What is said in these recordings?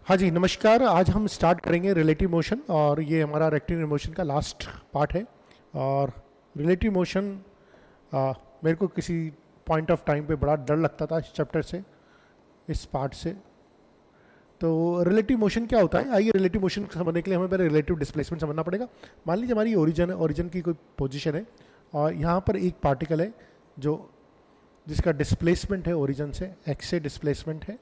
हाँ जी, नमस्कार। आज हम स्टार्ट करेंगे रिलेटिव मोशन और ये हमारा रेक्टेंगुलर मोशन का लास्ट पार्ट है। और रिलेटिव मोशन मेरे को किसी पॉइंट ऑफ टाइम पे बड़ा डर लगता था इस चैप्टर से, इस पार्ट से। तो रिलेटिव मोशन क्या होता है? आइए, रिलेटिव मोशन समझने के लिए हमें पहले रिलेटिव डिस्प्लेसमेंट समझना पड़ेगा। मान लीजिए हमारी ओरिजिन है, ओरिजिन की कोई पोजीशन है और यहाँ पर एक पार्टिकल है जो जिसका डिस्प्लेसमेंट है ओरिजिन से, एक्स से डिस्प्लेसमेंट है,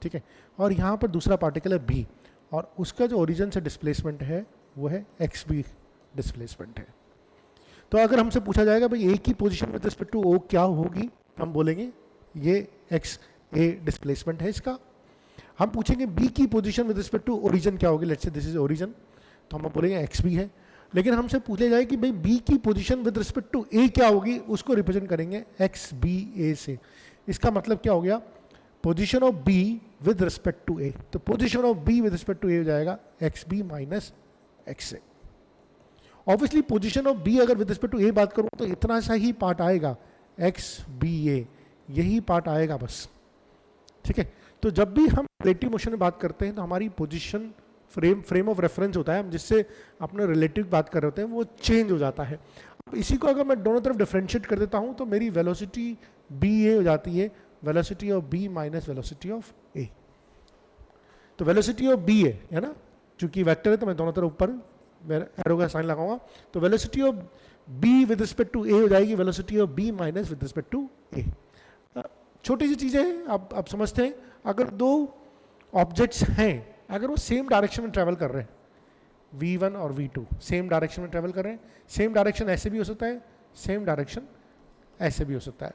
ठीक है। और यहाँ पर दूसरा पार्टिकल है बी और उसका जो ओरिजिन से डिस्प्लेसमेंट है वो है एक्स बी डिस्प्लेसमेंट है। तो अगर हमसे पूछा जाएगा भाई ए की position with respect to O क्या होगी, हम बोलेंगे ये एक्स ए डिस्प्लेसमेंट है इसका। हम पूछेंगे बी की position with respect to origin क्या होगी, let's say this is origin, तो हम बोलेंगे एक्स बी है। लेकिन हमसे पूछा जाए कि भाई बी की पोजीशन विद रिस्पेक्ट टू ए क्या होगी, उसको रिप्रेजेंट करेंगे एक्स बी ए से। इसका मतलब क्या हो गया, position of B with respect to A. तो position of B with respect to A हो जाएगा X B minus X A. Obviously position of B अगर विद रिस्पेक्ट टू ए बात करूं तो इतना सा ही पार्ट आएगा, एक्स बी ए, यही पार्ट आएगा बस, ठीक है। तो जब भी हम रिलेटिव मोशन में बात करते हैं तो हमारी पोजीशन फ्रेम ऑफ रेफरेंस होता है, हम जिससे अपने रिलेटिव बात कर रहे होते हैं वो चेंज हो जाता है। अब इसी को अगर मैं दोनों तरफ डिफरेंशिएट कर देता हूं तो मेरी वेलोसिटी बी ए हो जाती है velocity of B minus velocity of A. तो वेलोसिटी ऑफ बी है ना, चूंकि वेक्टर है तो मैं दोनों तरफ ऊपर एरो का साइन लगाऊंगा। तो velocity of B with respect to A हो जाएगी velocity of B minus with respect to A. छोटी सी चीज़ें हैं, आप समझते हैं। अगर दो ऑब्जेक्ट्स हैं, अगर वो सेम डायरेक्शन में ट्रैवल कर रहे हैं, v1 और v2 सेम डायरेक्शन में ट्रैवल कर रहे हैं, सेम डायरेक्शन ऐसे भी हो सकता है, सेम डायरेक्शन ऐसे भी हो सकता है,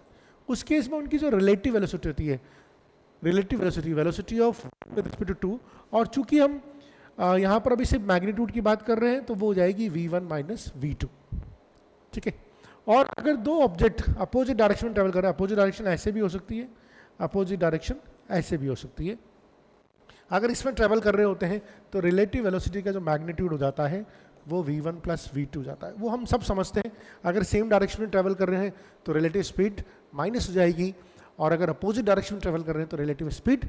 उस केस में उनकी जो रिलेटिव वेलोसिटी होती है, relative velocity velocity of with respect to 2, और चूंकि हम यहाँ पर अभी सिर्फ मैग्नीट्यूड की बात कर रहे हैं तो वो हो जाएगी v1 माइनस v2, ठीक है। और अगर दो ऑब्जेक्ट अपोजिट डायरेक्शन में ट्रैवल कर रहे हैं, अपोजिट डायरेक्शन ऐसे भी हो सकती है, अपोजिट डायरेक्शन ऐसे भी हो सकती है, अगर इसमें ट्रैवल कर रहे होते हैं तो रिलेटिव वेलोसिटी का जो मैग्नीट्यूड हो जाता है वो v1 प्लस v2 जाता है। वो हम सब समझते हैं। अगर सेम डायरेक्शन में ट्रैवल कर रहे हैं तो रिलेटिव स्पीड माइनस हो जाएगी, और अगर अपोजिट डायरेक्शन में ट्रैवल कर रहे हैं तो रिलेटिव स्पीड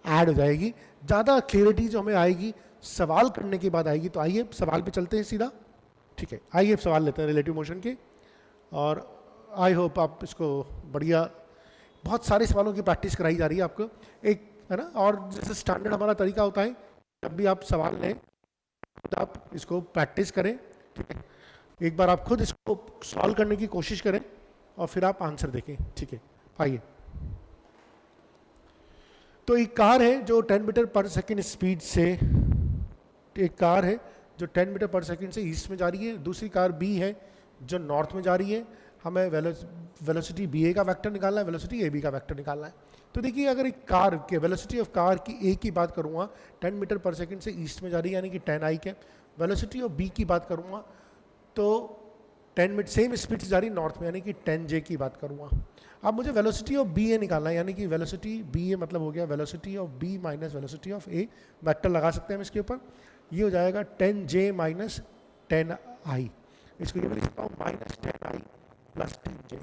ऐड हो जाएगी। ज़्यादा क्लियरिटी जो हमें आएगी सवाल करने के बाद आएगी। तो आइए सवाल पे चलते हैं सीधा, ठीक है। आइए सवाल लेते हैं रिलेटिव मोशन के, और आई होप आप इसको बढ़िया, बहुत सारे सवालों की प्रैक्टिस कराई जा रही है आपको, एक है ना। और जैसे स्टैंडर्ड हमारा तरीका होता है, जब भी आप सवाल लें तो आप इसको प्रैक्टिस करें, ठीक है। एक बार आप खुद इसको सॉल्व करने की कोशिश करें और फिर आप आंसर देखें, ठीक है। आइए, तो एक कार है जो 10 मीटर पर सेकंड स्पीड से, एक कार है जो 10 मीटर पर सेकंड से ईस्ट में जा रही है, दूसरी कार बी है जो नॉर्थ में जा रही है। हमें वेलोसिटी बी ए का वेक्टर निकालना है, वेलोसिटी ए बी का वेक्टर निकालना है। तो देखिए, अगर एक कार के वेलोसिटी ऑफ कार की ए की बात करूँगा, 10 मीटर पर सेकंड से ईस्ट में जा रही है यानी कि 10 आई के। वेलोसिटी ऑफ बी की बात करूँगा तो 10 मीटर सेम स्पीड से जा रही है नॉर्थ में यानी कि 10 जे की बात करूँगा। अब मुझे वेलोसिटी ऑफ बी ए निकालना है, यानी कि वेलोसिटी बी ए मतलब हो गया velocity of B minus velocity of A. Vector लगा सकते हैं हम इसके ऊपर, ये हो जाएगा 10 जे माइनस 10 आई। इसको ये मैं लिख सकता हूँ माइनस 10 आई प्लस 10 जे।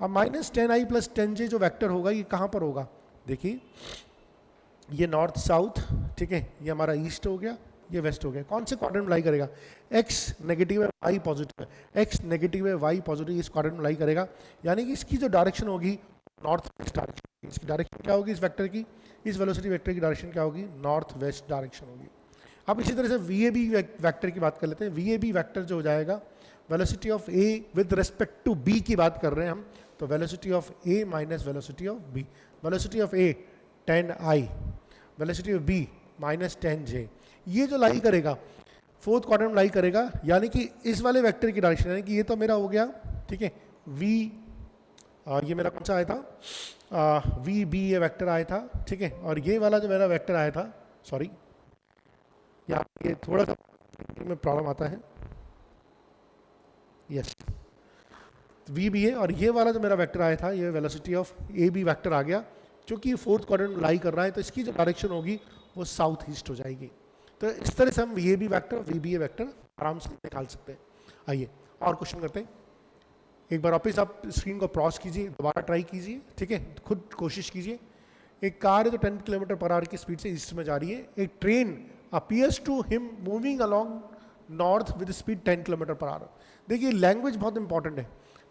अब माइनस 10 आई प्लस 10 जे जो वेक्टर होगा ये कहाँ पर होगा, देखिए ये नॉर्थ साउथ, ठीक है, ये हमारा ईस्ट हो गया, ये वेस्ट हो गया। कौन से क्वाड्रेंट में लाई करेगा, एक्स नेगेटिव है वाई पॉजिटिव है, एक्स नेगेटिव है वाई पॉजिटिव, इस क्वाड्रेंट में लाई करेगा। यानी कि इसकी जो डायरेक्शन होगी नॉर्थ वेस्ट डायरेक्शन, इसकी डायरेक्शन क्या होगी इस वेक्टर की, इस वेलोसिटी वेक्टर की डायरेक्शन क्या होगी, नॉर्थ वेस्ट डायरेक्शन होगी। अब इसी तरह से वी ए बी वैक्टर की बात कर लेते हैं। वी ए बी वैक्टर जो हो जाएगा velocity of A with respect to B की बात कर रहे हैं हम, तो velocity of A minus velocity of B. Velocity of A 10 i, velocity of B minus 10 j. ये जो लाई करेगा फोर्थ क्वाड्रेंट में लाई करेगा, यानी कि इस वाले वेक्टर की डायरेक्शन, यानी कि ये तो मेरा हो गया, ठीक है, वी ये मेरा कौन सा आया था, वी बी ये वेक्टर आया था, ठीक है। और ये वाला जो मेरा वेक्टर आया था, सॉरी यहाँ ये थोड़ा सा में प्रॉब्लम आता है, यस वी बी है, और ये वाला जो मेरा वेक्टर आया था ये velocity of A B vector आ गया। क्योंकि फोर्थ क्वाड्रेंट में लाई कर रहा है तो इसकी जो डायरेक्शन होगी वो साउथ ईस्ट हो जाएगी। तो इस तरह से हम V A B vector V B A vector आराम से निकाल सकते हैं। आइए और क्वेश्चन करते हैं। एक बार वापस आप स्क्रीन को क्रॉस कीजिए, दोबारा ट्राई कीजिए, ठीक है, खुद कोशिश कीजिए। एक कार है तो 10 किलोमीटर पर आवर की स्पीड से ईस्ट में जा रही है. एक train appears to him moving along north with speed 10 kilometre per hour. देखिए लैंग्वेज बहुत इंपॉर्टेंट है.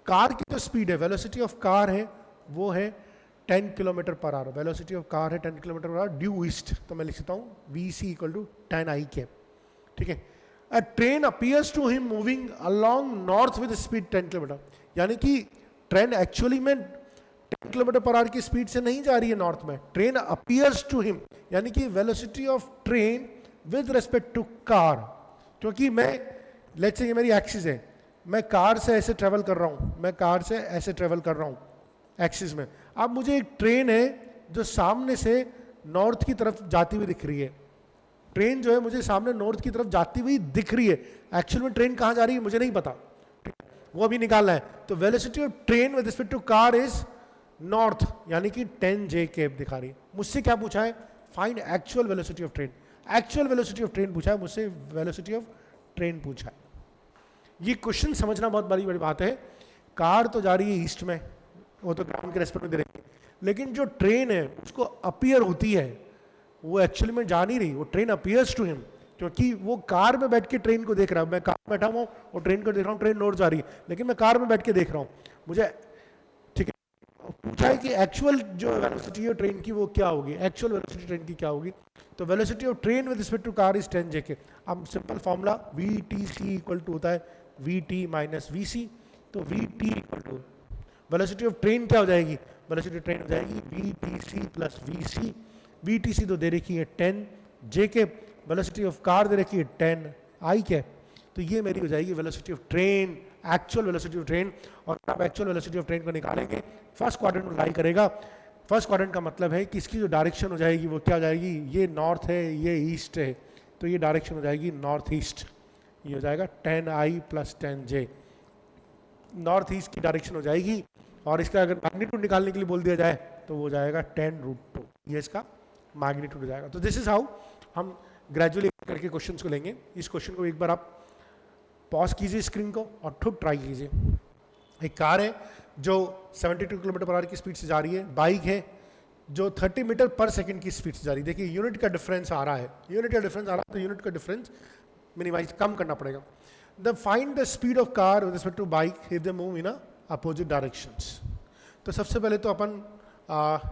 कार की जो स्पीड है, वेलोसिटी ऑफ कार है वो है 10 kilometre per our. Velocity of car है 10 kilometre per our due east, तो मैं लिख सकता हूँ VC equal to 10 I cap. ठीक है. A train appears to him moving along north with speed 10 kilometre, यानी कि ट्रेन एक्चुअली में 10 किलोमीटर पर आवर की स्पीड से नहीं जा रही है नॉर्थ में. ट्रेन अपीयर्स टू हिम, यानी कि velocity of train with respect to car. क्योंकि मैं लेट्स से ये मेरी एक्सिस है, मैं कार से ऐसे ट्रेवल कर रहा हूँ, मैं कार से ऐसे ट्रेवल कर रहा हूँ एक्सिस में. अब मुझे एक ट्रेन है जो सामने से नॉर्थ की तरफ जाती हुई दिख रही है. ट्रेन जो है मुझे सामने नॉर्थ की तरफ जाती हुई दिख रही है. एक्चुअल में ट्रेन कहाँ जा रही है मुझे नहीं पता, वो अभी निकालना है. तो velocity of train with respect to car is north, यानी कि 10 J कैप दिखा रही है. मुझसे क्या पूछा है? Find actual velocity of train. Actual velocity of train पूछा है मुझसे, वेलोसिटी ऑफ ट्रेन पूछा है. ये क्वेश्चन समझना बहुत बड़ी बड़ी बात है. कार तो जा रही है ईस्ट में, वो तो ग्राउंड के रेस्पेक्ट में दे रही है, लेकिन जो ट्रेन है उसको अपीयर होती है, वो एक्चुअली में जा नहीं रही. वो ट्रेन अपीयर्स टू हिम, क्योंकि वो कार में बैठ के ट्रेन को देख रहा है. मैं कार में बैठा हुआ हूँ और ट्रेन को देख रहा हूँ, ट्रेन नॉर्थ जा रही है, लेकिन मैं कार में बैठ के देख रहा हूँ. मुझे ठीक है पूछा है कि एक्चुअल जो वेलोसिटी है ट्रेन की वो क्या होगी, एक्चुअल वेलोसिटी ट्रेन की क्या होगी. तो velocity of train with respect to car is 10 J के. अब simple formula VTC equal to होता है VT माइनस VC. तो VT equal to velocity of train क्या हो जाएगी? वेलोसिटी ऑफ ट्रेन हो जाएगी VTC प्लस VC. VTC तो दे रखी है 10 J के, वेलोसिटी ऑफ कार दे रखी है 10 I के. तो ये मेरी हो जाएगी velocity of train, actual velocity of train. और आप एक्चुअल वेलोसिटी ऑफ ट्रेन को निकालेंगे, फर्स्ट क्वाड्रेंट में लाई करेगा. फर्स्ट क्वाड्रेंट का मतलब है कि इसकी जो डायरेक्शन हो जाएगी वो क्या हो जाएगी? ये नॉर्थ है, ये ईस्ट है, तो ये डायरेक्शन हो जाएगी नॉर्थ ईस्ट. ये हो जाएगा 10 I plus 10 J. North east की डायरेक्शन हो जाएगी. और इसका अगर मैग्नीट्यूड निकालने के लिए बोल दिया जाए तो वो हो जाएगा 10√2. ये इसका मैग्नीट्यूड हो जाएगा. तो दिस इज हाउ हम ग्रेजुअली करके क्वेश्चंस को लेंगे. इस क्वेश्चन को एक बार आप पॉज कीजिए स्क्रीन को और खुद ट्राई कीजिए. एक कार है जो 72 किलोमीटर पर आवर की स्पीड से जा रही है. बाइक है जो 30 मीटर पर सेकंड की स्पीड से जा रही है. देखिए यूनिट का डिफरेंस आ रहा है, यूनिट का डिफरेंस आ रहा है, तो यूनिट का डिफरेंस मिनिमाइज कम करना पड़ेगा. The find the speed of car with respect to bike if they move in opposite directions. तो सबसे पहले तो अपन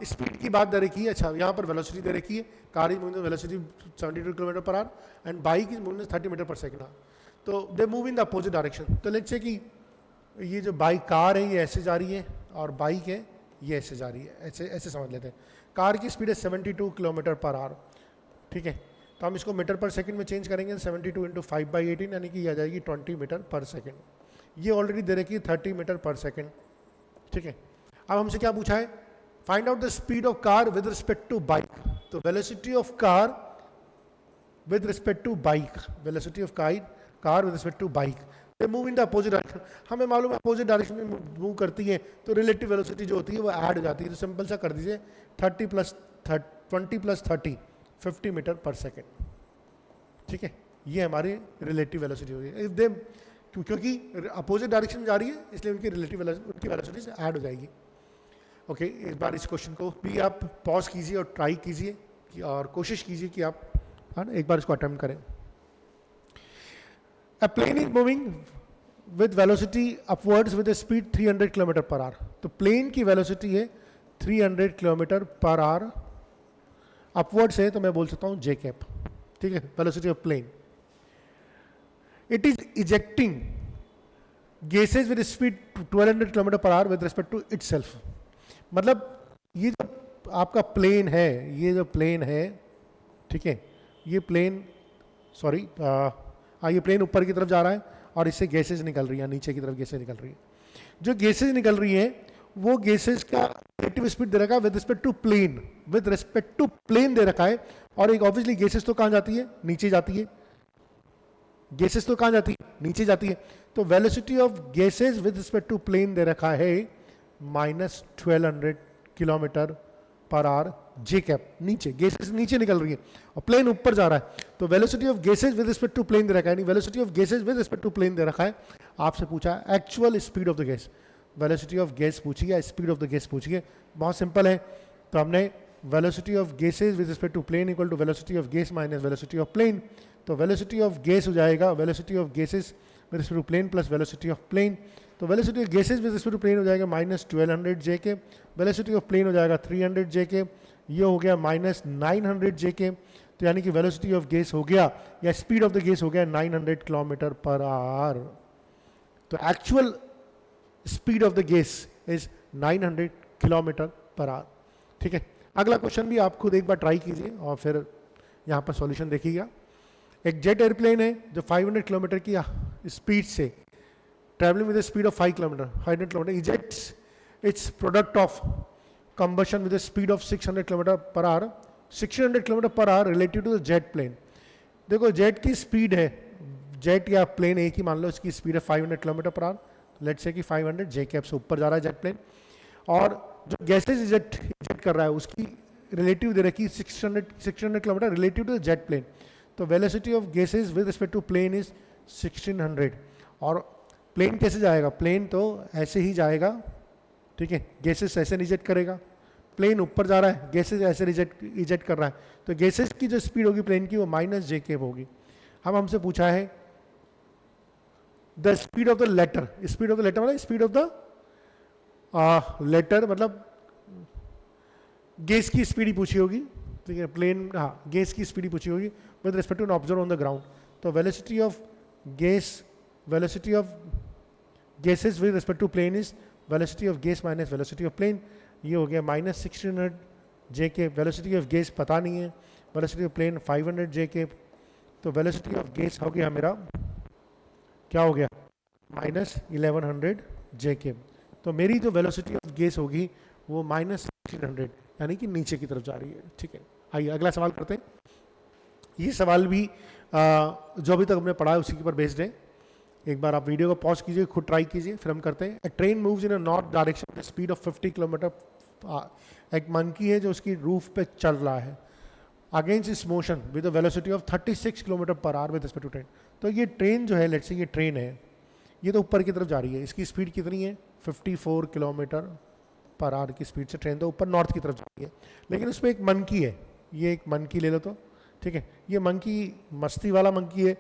स्पीड की बात दे रखी है. अच्छा, यहाँ पर वेलोसिटी दे रखी है. Car is moving velocity 72 kilometre per hour and bike is moving 30 metre per second. तो they move in the opposite direction. तो लेट्स से कि ये जो बाइक कार है ये ऐसे जा रही है और बाइक है ये ऐसे जा रही है. ऐसे ऐसे समझ लेते हैं. कार की स्पीड है 72 किलोमीटर पर आवर. ठीक है, तो हम इसको मीटर पर सेकंड में चेंज करेंगे. 72 इंटू 5/18 यानी कि आ जाएगी 20 मीटर पर सेकंड. ये ऑलरेडी दे रखी है 30 मीटर पर सेकंड. ठीक है, अब हमसे क्या पूछा है? Find out the speed of car with respect to bike. तो velocity of car with respect to bike, velocity of car with respect to bike, they move in the opposite direction. हमें मालूम है अपोजिट डायरेक्शन में move करती है तो relative velocity जो होती है वो ऐड हो जाती है. तो सिंपल सा कर दीजिए 20 प्लस 30 50 मीटर पर सेकेंड. ठीक है, ये हमारी रिलेटिव वेलोसिटी होगी. इफ दे क्योंकि अपोजिट डायरेक्शन में जा रही है इसलिए उनकी रिलेटिव उनकी वेलोसिटी से ऐड हो जाएगी. ओके, इस बार इस क्वेश्चन को भी आप पॉज कीजिए और ट्राई कीजिए और कोशिश कीजिए कि आप एक बार इसको अटेम्प्ट करें. A plane is moving with velocity upwards with a speed 300 kilometre per hour. तो प्लेन की वेलोसिटी है 300 किलोमीटर पर आवर. अपवर्ड्स है तो मैं बोल सकता हूँ J कैप. ठीक है, velocity of plane. It is ejecting gases with speed 1200 kilometre per hour with respect to itself. मतलब ये जो आपका प्लेन है, ये जो प्लेन है, ठीक है, ये प्लेन सॉरी ये प्लेन ऊपर की तरफ जा रहा है और इससे गैसेज निकल रही है, नीचे की तरफ गैसेज निकल रही है. जो गैसेज निकल रही है वो गैसेज का रिलेटिव स्पीड दे रखा है with respect to plane, with respect to plane दे रखा है. और एक ऑब्वियसली गैसेज तो कहाँ जाती है? नीचे जाती है. गैसेज तो कहाँ जाती है? नीचे जाती है. तो velocity of gases with respect to plane दे रखा है -1200 kilometre per hour. J cap नीचे, गैसेस नीचे निकल रही है और प्लेन ऊपर जा रहा है. तो velocity of gases with respect to plane दे रखा है, यानी velocity of gases with respect to plane दे रखा है. आपसे पूछा है actual speed of the gas. Velocity of gas पूछी है, स्पीड ऑफ द गैस पूछी है. बहुत सिंपल है. तो हमने velocity of gases with respect to plane equal to velocity of gas minus velocity of plane. तो वेलोसिटी ऑफ गैस हो जाएगा velocity of gases with respect to plane plus velocity of plane. तो velocity of gases with respect to plane हो जाएगा minus 1200 जे के, velocity of plane हो जाएगा 300 जे के, ये हो गया माइनस 900 जे के। तो यानी कि वेलोसिटी ऑफ गैस हो गया या स्पीड ऑफ द गैस हो गया 900 किलोमीटर पर आवर। तो actual speed of the gas is 900 kilometre per hour. ठीक है, अगला क्वेश्चन भी आप खुद एक बार ट्राई कीजिए और फिर यहाँ पर सॉल्यूशन देखिएगा। एक जेट एयरप्लेन है जो 500 किलोमीटर की स्पीड से travelling with speed of 5 kilometre 500 kilometre ejects its product of combustion with speed of 600 kilometre per hour 600 kilometre per hour relative to the jet plane. देखो जेट की speed है, jet या plane एक ही मान लो, इसकी स्पीड है 500 kilometre per our, let's say कि 500 जे कैप से ऊपर जा रहा है जेट प्लेन, और जो गैसेज इजेक्ट कर रहा है उसकी रिलेटिव दे रखी 600 kilometre relative to the jet plane. तो velocity of gases with respect to plane is 1600। और प्लेन कैसे जाएगा? प्लेन तो ऐसे ही जाएगा, ठीक है, गैसेज ऐसे रिजेक्ट करेगा, प्लेन ऊपर जा रहा है, गैसेज ऐसे रिजेक्ट कर रहा है, तो गैसेज की जो स्पीड होगी प्लेन की वो माइनस जे केप होगी। अब हमसे पूछा है the speed of the latter, speed of the latter मतलब स्पीड ऑफ द लेटर मतलब गैस की स्पीड ही पूछी होगी, ठीक है, प्लेन, हाँ गैस की स्पीड ही पूछी होगी with respect to an observer on the ground. तो velocity of gas, velocity of gases with respect to plane is velocity of gas minus velocity of plane, ये हो गया माइनस 1600 जे के। वेलोसिटी ऑफ गैस पता नहीं है, velocity of plane 500 J K. तो velocity of gas हो गया मेरा, क्या हो गया, माइनस 1100 जे के। तो मेरी जो वेलोसिटी ऑफ गैस होगी वो माइनस 1600 यानी कि नीचे की तरफ जा रही है। ठीक है, आइए अगला सवाल करते हैं। ये सवाल भी जो अभी तक हमने पढ़ा है उसी के ऊपर बेस्ड है। एक बार आप वीडियो को पॉज कीजिए, खुद ट्राई कीजिए, फिर हम करते हैं। A train moves in a north direction with speed of 50 kilometre. एक मंकी है जो उसकी रूफ पे चल रहा है अगेंस्ट इस motion with velocity of 36 kilometre per hour with respect to train. तो ये ट्रेन जो है, लेट्स से ये ट्रेन है, ये तो ऊपर की तरफ जा रही है, इसकी स्पीड कितनी है 54 किलोमीटर पर आवर की स्पीड से ट्रेन तो ऊपर नॉर्थ की तरफ जा रही है, लेकिन उसमें एक मंकी है, ये एक मंकी ले लो तो, ठीक है, ये मंकी मस्ती वाला मंकी है।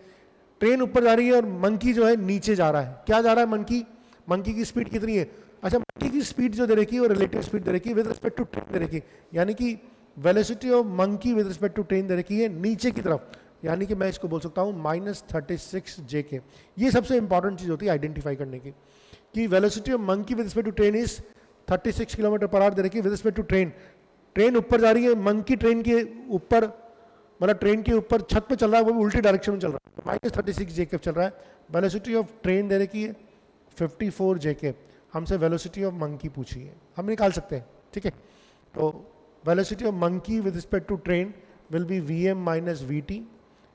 ट्रेन ऊपर जा रही है और मंकी जो है नीचे जा रहा है। क्या जा रहा है मंकी? मंकी की स्पीड कितनी है? अच्छा, मंकी की स्पीड जो दे रखी है वो रिलेटिव स्पीड दे रखी है विद रिस्पेक्ट टू ट्रेन दे रखी है, यानी कि velocity of monkey with respect to train दे रखी है नीचे की तरफ, यानी कि मैं इसको बोल सकता हूँ माइनस 36 जे के। ये सबसे इंपॉर्टेंट चीज़ होती है आइडेंटिफाई करने की कि velocity of monkey with respect to train is 36 kilometre per hour दे रखी है with respect to train. Train ऊपर जा रही है, मंकी ट्रेन के ऊपर, मतलब ट्रेन के ऊपर छत पे चल रहा है, वो भी उल्टी डायरेक्शन में चल रहा है, माइनस 36 जे चल रहा है। वेलोसिटी ऑफ ट्रेन दे रखी है 54 जे के। हमसे वेलोसिटी ऑफ मंकी पूछी है, हम निकाल सकते हैं, ठीक है। तो velocity of monkey with respect to train will be V M minus V T,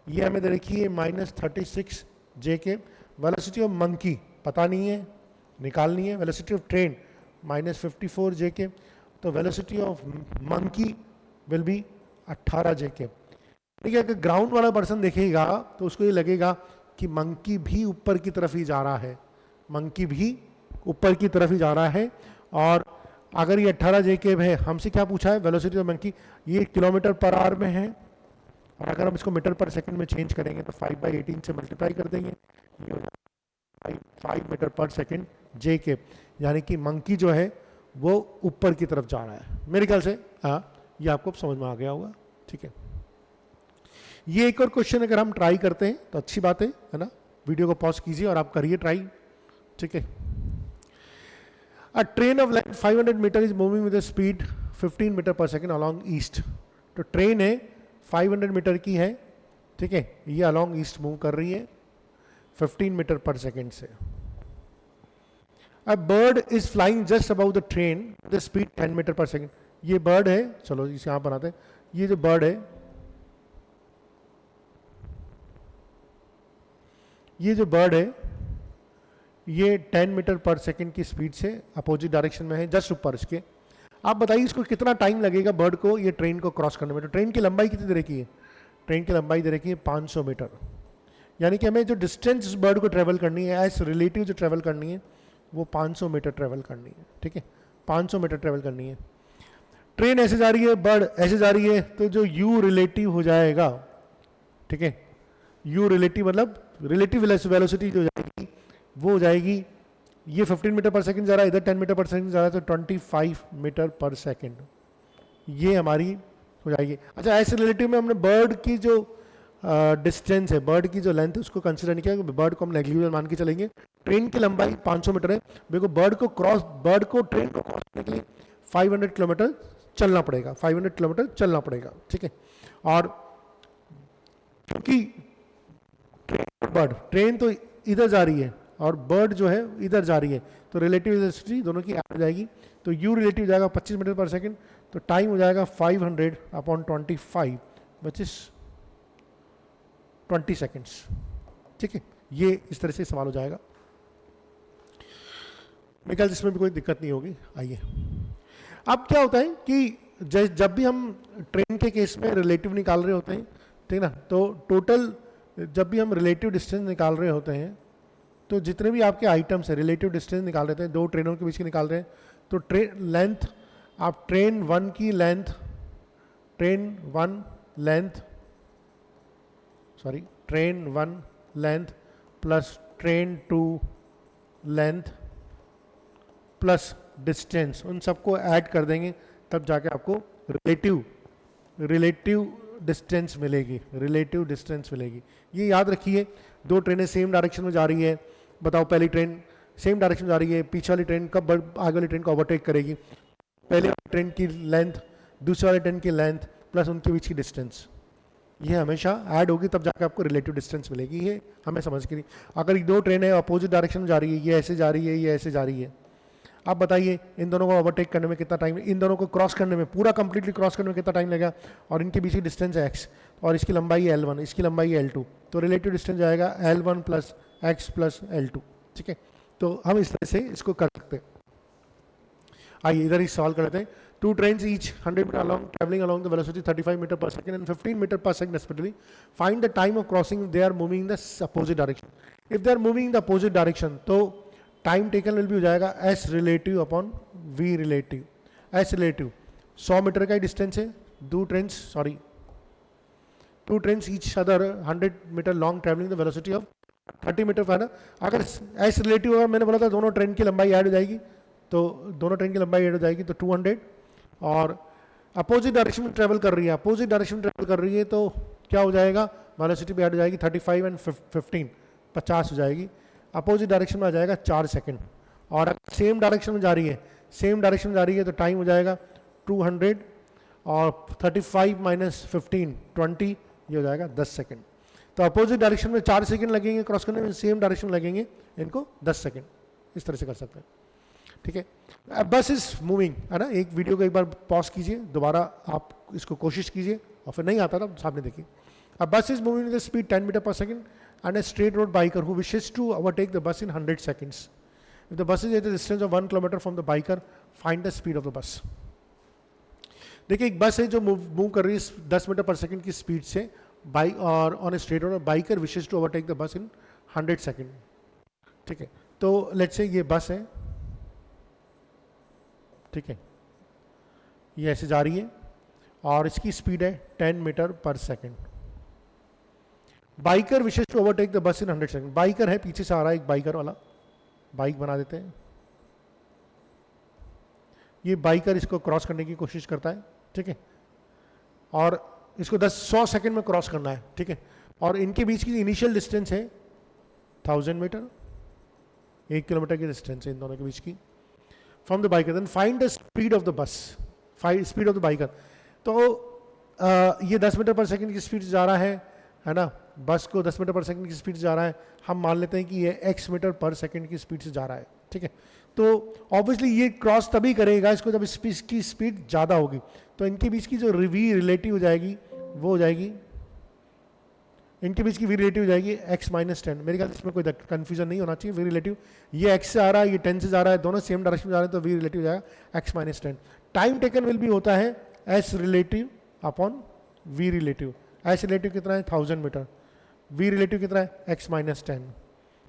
ये हमें दे रखी है माइनस 36 जे के। वेलोसिटी ऑफ मंकी पता नहीं है, निकालनी है। Velocity of train minus 54 J K, तो velocity of monkey will be 18 जे के। ठीक है, अगर ग्राउंड वाला पर्सन देखेगा तो उसको ये लगेगा कि मंकी भी ऊपर की तरफ ही जा रहा है, मंकी भी ऊपर की तरफ ही जा रहा है। और अगर ये 18 जे के है, हमसे क्या पूछा है वेलोसिटी ऑफ मंकी, ये किलोमीटर पर आवर में है, और अगर हम इसको मीटर पर सेकंड में चेंज करेंगे तो 5/18 से मल्टीप्लाई कर देंगे, ये हो जाएगा 5 मीटर पर सेकंड जे के, यानी कि मंकी जो है वो ऊपर की तरफ जा रहा है। मेरे ख्याल से हाँ, ये आपको समझ में आ गया होगा, ठीक है। ये एक और क्वेश्चन अगर हम ट्राई करते हैं तो अच्छी बात है ना। वीडियो को पॉज कीजिए और आप करिए ट्राई, ठीक है। A train of length 500 metre is moving with speed 15 metre per second along east. तो ट्रेन है 500 मीटर की है, ठीक है, ये अलॉन्ग ईस्ट मूव कर रही है 15 मीटर पर सेकेंड से। A bird is flying just about the train the speed 10 metre per second. ये बर्ड है, चलो इसे यहाँ बनाते हैं। ये जो बर्ड है, ये जो बर्ड है ये 10 मीटर पर सेकेंड की स्पीड से अपोजिट डायरेक्शन में है, जस्ट ऊपर इसके। आप बताइए इसको कितना टाइम लगेगा बर्ड को ये ट्रेन को क्रॉस करने में। तो ट्रेन की लंबाई कितनी दे रखी है? ट्रेन की लंबाई दे रखी है 500 मीटर, यानी कि हमें जो डिस्टेंस बर्ड को ट्रेवल करनी है एज रिलेटिव जो ट्रेवल करनी है वो 500 मीटर ट्रेवल करनी है, ठीक है, 500 मीटर ट्रेवल करनी है। ट्रेन ऐसे जा रही है, बर्ड ऐसे जा रही है, तो जो u रिलेटिव हो जाएगा, ठीक है, u रिलेटिव मतलब रिलेटिव वेलोसिटी जो जाएगी वो हो जाएगी, ये 15 मीटर पर सेकंड जा रहा है, इधर 10 मीटर पर सेकंड जा रहा है, तो 25 मीटर पर सेकंड ये हमारी हो जाएगी। अच्छा, ऐसे रिलेटिव में हमने बर्ड की जो डिस्टेंस है, बर्ड की जो लेंथ है उसको कंसिडर नहीं किया, बर्ड को हम नेग्लिजिबल मान के चलेंगे। ट्रेन की लंबाई 500 मीटर है, मेरे को बर्ड को ट्रेन को क्रॉस करने के लिए 500 किलोमीटर चलना पड़ेगा, 500 किलोमीटर चलना पड़ेगा, ठीक है। और क्योंकि ट्रेन तो इधर जा रही है और बर्ड जो है इधर जा रही है, तो रिलेटिव वेलोसिटी दोनों की ऐड हो जाएगी, तो u रिलेटिव जाएगा 25 मीटर पर सेकंड, तो टाइम हो जाएगा 500/25 विच इज 20 सेकेंड्स, ठीक है। ये इस तरह से सवाल हो जाएगा, मेरे ख्याल से इसमें भी कोई दिक्कत नहीं होगी। आइए, अब क्या होता है कि जब भी हम ट्रेन के केस में रिलेटिव निकाल रहे होते हैं, ठीक है ना, तो टोटल जब भी हम रिलेटिव डिस्टेंस निकाल रहे होते हैं, तो जितने भी आपके आइटम्स है रिलेटिव डिस्टेंस निकाल रहे थे, दो ट्रेनों के बीच की निकाल रहे हैं, तो ट्रेन लेंथ, आप ट्रेन वन की length, train one length plus train two length plus distance, उन सबको ऐड कर देंगे, तब जाके आपको रिलेटिव डिस्टेंस मिलेगी। ये याद रखिए, दो ट्रेनें सेम डायरेक्शन में जा रही है, बताओ पहली ट्रेन सेम डायरेक्शन में जा रही है, पीछे वाली ट्रेन कब आगे वाली ट्रेन को ओवरटेक करेगी, पहले वाली ट्रेन की लेंथ दूसरी वाली ट्रेन की लेंथ प्लस उनके बीच की डिस्टेंस, ये हमेशा ऐड होगी, तब जाकर आपको रिलेटिव डिस्टेंस मिलेगी। ये हमें समझ के नहीं, अगर दो ट्रेनें अपोजिट डायरेक्शन में जा रही है, ये ऐसे जा रही है, ये ऐसे जा रही है, आप बताइए इन दोनों को ओवरटेक करने में कितना टाइम, इन दोनों को क्रॉस करने में, पूरा कंप्लीटली क्रॉस करने में कितना टाइम लगेगा, और इनके बीच की डिस्टेंस है x और इसकी लंबाई है L1, इसकी लंबाई है L2, तो रिलेटिव डिस्टेंस जाएगा L1 plus x plus L2, ठीक है। तो हम इस तरह से इसको कर सकते हैं। आइए इधर ही सवाल करते हैं। Two trains each 100 meter traveling along the velocity 35 meter per second and 15 meter per second respectively. Find the time of crossing if they are moving in the opposite direction. If they are moving in the opposite direction, तो time taken will भी हो जाएगा s relative upon v relative. s relative 100 metre का ही distance है, two trains each other 100 metre long travelling the velocity of 30 metre per hour. अगर s relative होगा, मैंने बोला था दोनों ट्रेन की लंबाई ऐड हो जाएगी, तो दोनों ट्रेन की लंबाई ऐड हो जाएगी, तो 200, और अपोजिट डायरेक्शन में ट्रेवल कर रही है, तो क्या हो जाएगा, वेलोसिटी भी ऐड हो जाएगी, 35 एंड 15 50 हो जाएगी, अपोजिट डायरेक्शन में आ जाएगा 4 सेकंड, और सेम डायरेक्शन में जा रही है तो टाइम हो जाएगा 200 और 35 माइनस 15 20, ये हो जाएगा 10 सेकंड। तो अपोजिट डायरेक्शन में 4 सेकंड लगेंगे क्रॉस करने में, सेम डायरेक्शन में लगेंगे इनको 10 सेकंड, इस तरह से कर सकते हैं, ठीक है। बस इज मूविंग, है ना, एक वीडियो को एक बार पॉज कीजिए, दोबारा आप इसको कोशिश कीजिए, और फिर नहीं आता ना सामने देखिए। A bus is moving with a speed 10 meter per second and a straight road biker who wishes to overtake the bus in 100 seconds. If the bus is at a distance of 1 kilometer from the biker, find the speed of the bus. देखिए एक बस है जो move कर रही है 10 metre per second की speed से, बाइक और on a straight road, biker wishes to overtake the bus in 100 second, ठीक है। तो लेट्स से ये बस है, ठीक है, ये ऐसे जा रही है और इसकी स्पीड है 10 metre per second. Biker wishes to overtake the bus in 100 second, biker है, पीछे से आ रहा है एक बाइकर वाला, बाइक बना देते हैं, ये बाइकर इसको क्रॉस करने की कोशिश करता है, ठीक है, और इसको 100 सेकंड में क्रॉस करना है, ठीक है, और इनके बीच की इनिशियल डिस्टेंस है 1000 मीटर, 1 किलोमीटर की डिस्टेंस है इन दोनों के बीच की। From the biker then find the speed of the bus, speed of the biker. तो ये 10 मीटर पर सेकंड की स्पीड से जा रहा है ना, बस को 10 मीटर पर सेकंड की स्पीड से जा रहा है, हम मान लेते हैं कि ये x मीटर पर सेकंड की स्पीड से जा रहा है, ठीक है। तो ऑब्वियसली ये क्रॉस तभी करेगा इसको जब इसकी स्पीड ज़्यादा होगी, तो इनके बीच की जो v रिलेटिव हो जाएगी वो हो जाएगी, इनके बीच की v रिलेटिव हो जाएगी x माइनस 10। मेरे ख्याल इसमें कोई कन्फ्यूजन नहीं होना चाहिए, v रिलेटिव ये x से आ रहा है, ये 10 से जा रहा है, दोनों सेम डायरेक्शन में जा रहे हैं, तो v रिलेटिव हो जाएगा x minus 10। Time taken will भी होता है s relative upon v relative. s relative कितना है 1000 मीटर, v रिलेटिव कितना है x माइनस 10,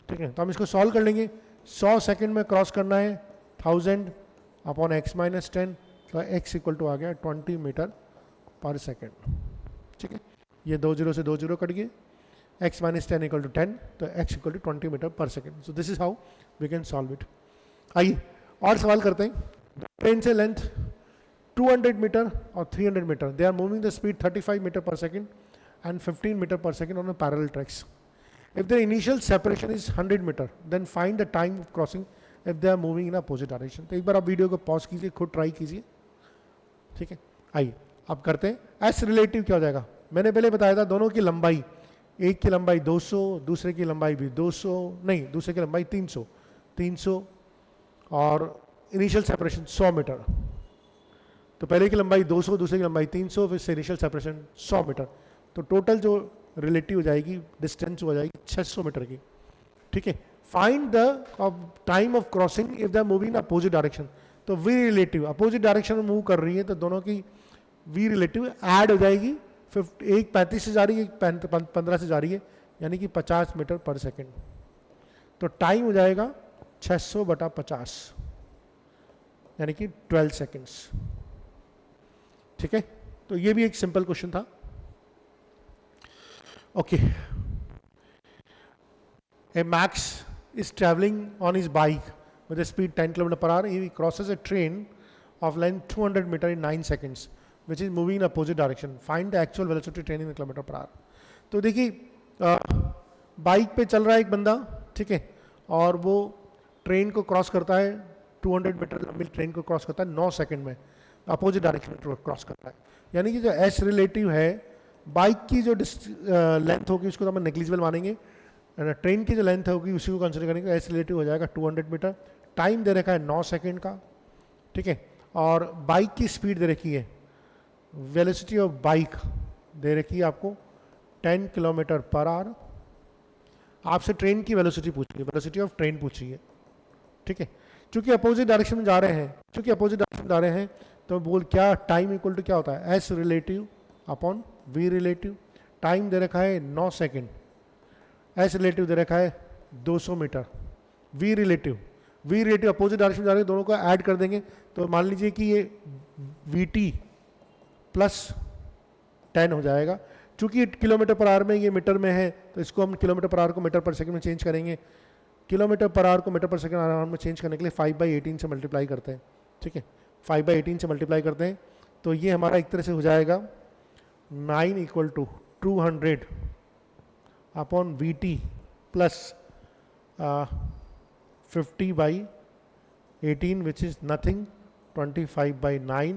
ठीक है। तो हम इसको सॉल्व कर लेंगे, 100 सेकंड में क्रॉस करना है 1000 अपॉन x माइनस 10 तो x इक्वल टू आ गया 20 मीटर पर सेकेंड। ठीक है, ये 2 0 से 2 0 कट गए, x माइनस 10 इक्वल टू 10, तो x equal to 20 metre per second. So this is how we can solve it. आइए और सवाल करते हैं। ट्रेन से लेंथ 200 मीटर और 300 metre, they are moving the speed 35 metre per second and 15 meter per second on a parallel tracks. If the initial separation is 100 meter, then find the time of crossing if they are moving in opposite direction. तो एक बार आप video को pause कीजिए, खुद try कीजिए। ठीक है, आइए अब करते हैं। एस रिलेटिव क्या हो जाएगा, मैंने पहले बताया था दोनों की लंबाई, एक की लंबाई 200, दूसरे की लंबाई भी 200, नहीं दूसरे की लंबाई 300 और इनिशियल सेपरेशन 100 मीटर। तो पहले की लंबाई 200, दूसरे की लंबाई 300, फिर से इनिशियल सेपरेशन 100 मीटर, तो टोटल जो रिलेटिव हो जाएगी डिस्टेंस हो जाएगी 600 मीटर की। ठीक है, find the time of crossing if they are moving in opposite direction. तो वी रिलेटिव अपोजिट डायरेक्शन में मूव कर रही है, तो दोनों की वी रिलेटिव ऐड हो जाएगी। एक 35 से जा रही है, एक 15 से जा रही है, यानी कि 50 मीटर पर सेकेंड। तो टाइम हो जाएगा 600 बटा 50, यानी कि 12 सेकेंड्स। ठीक है, तो ये भी एक सिंपल क्वेश्चन था। Okay, a Max is traveling on his bike with a speed 10 km per hour. He crosses a train of length 200 meter in 9 seconds, which is moving in opposite direction. Find the actual velocity train in kilometer per hour. तो देखिए bike पे चल रहा है एक बंदा, ठीक है, और वो ट्रेन को क्रॉस करता है, 200 मीटर लंबी ट्रेन को क्रॉस करता है 9 सेकंड में, अपोजिट डायरेक्शन में क्रॉस करता है। यानी कि जो एस रिलेटिव है, बाइक की जो लेंथ होगी उसको तो हम नेग्लिजिबल मानेंगे, ट्रेन की जो लेंथ होगी उसी को कंसिडर करेंगे। एस रिलेटिव हो जाएगा 200 मीटर, टाइम दे रखा है 9 सेकंड का। ठीक है, और बाइक की स्पीड दे रखी है, वेलोसिटी ऑफ बाइक दे रखी है आपको 10 किलोमीटर पर आवर। आपसे ट्रेन की वेलोसिटी पूछी है, वेलोसिटी ऑफ ट्रेन पूछी है। ठीक है, चूंकि अपोजिट डायरेक्शन में जा रहे हैं, तो बोल क्या टाइम इक्वल टू क्या होता है, S relative upon V relative. Time दे रखा है 9 सेकेंड, एस रिलेटिव दे रखा है 200 metre. V relative opposite direction में जा रहे हैं, दोनों को ऐड कर देंगे, तो मान लीजिए कि ये वी टी प्लस 10 हो जाएगा। चूंकि किलोमीटर पर आवर में ये मीटर में है, तो इसको हम किलोमीटर पर आवर को मीटर पर सेकंड में चेंज करेंगे। किलोमीटर पर आवर को मीटर पर सेकंड आवर में चेंज करने के लिए 5/18 से मल्टीप्लाई करते हैं। ठीक है, 5/18 से मल्टीप्लाई करते हैं, तो ये हमारा एक तरह से हो जाएगा 9 equal to 200 upon V T plus 50/18 which is nothing 25/9,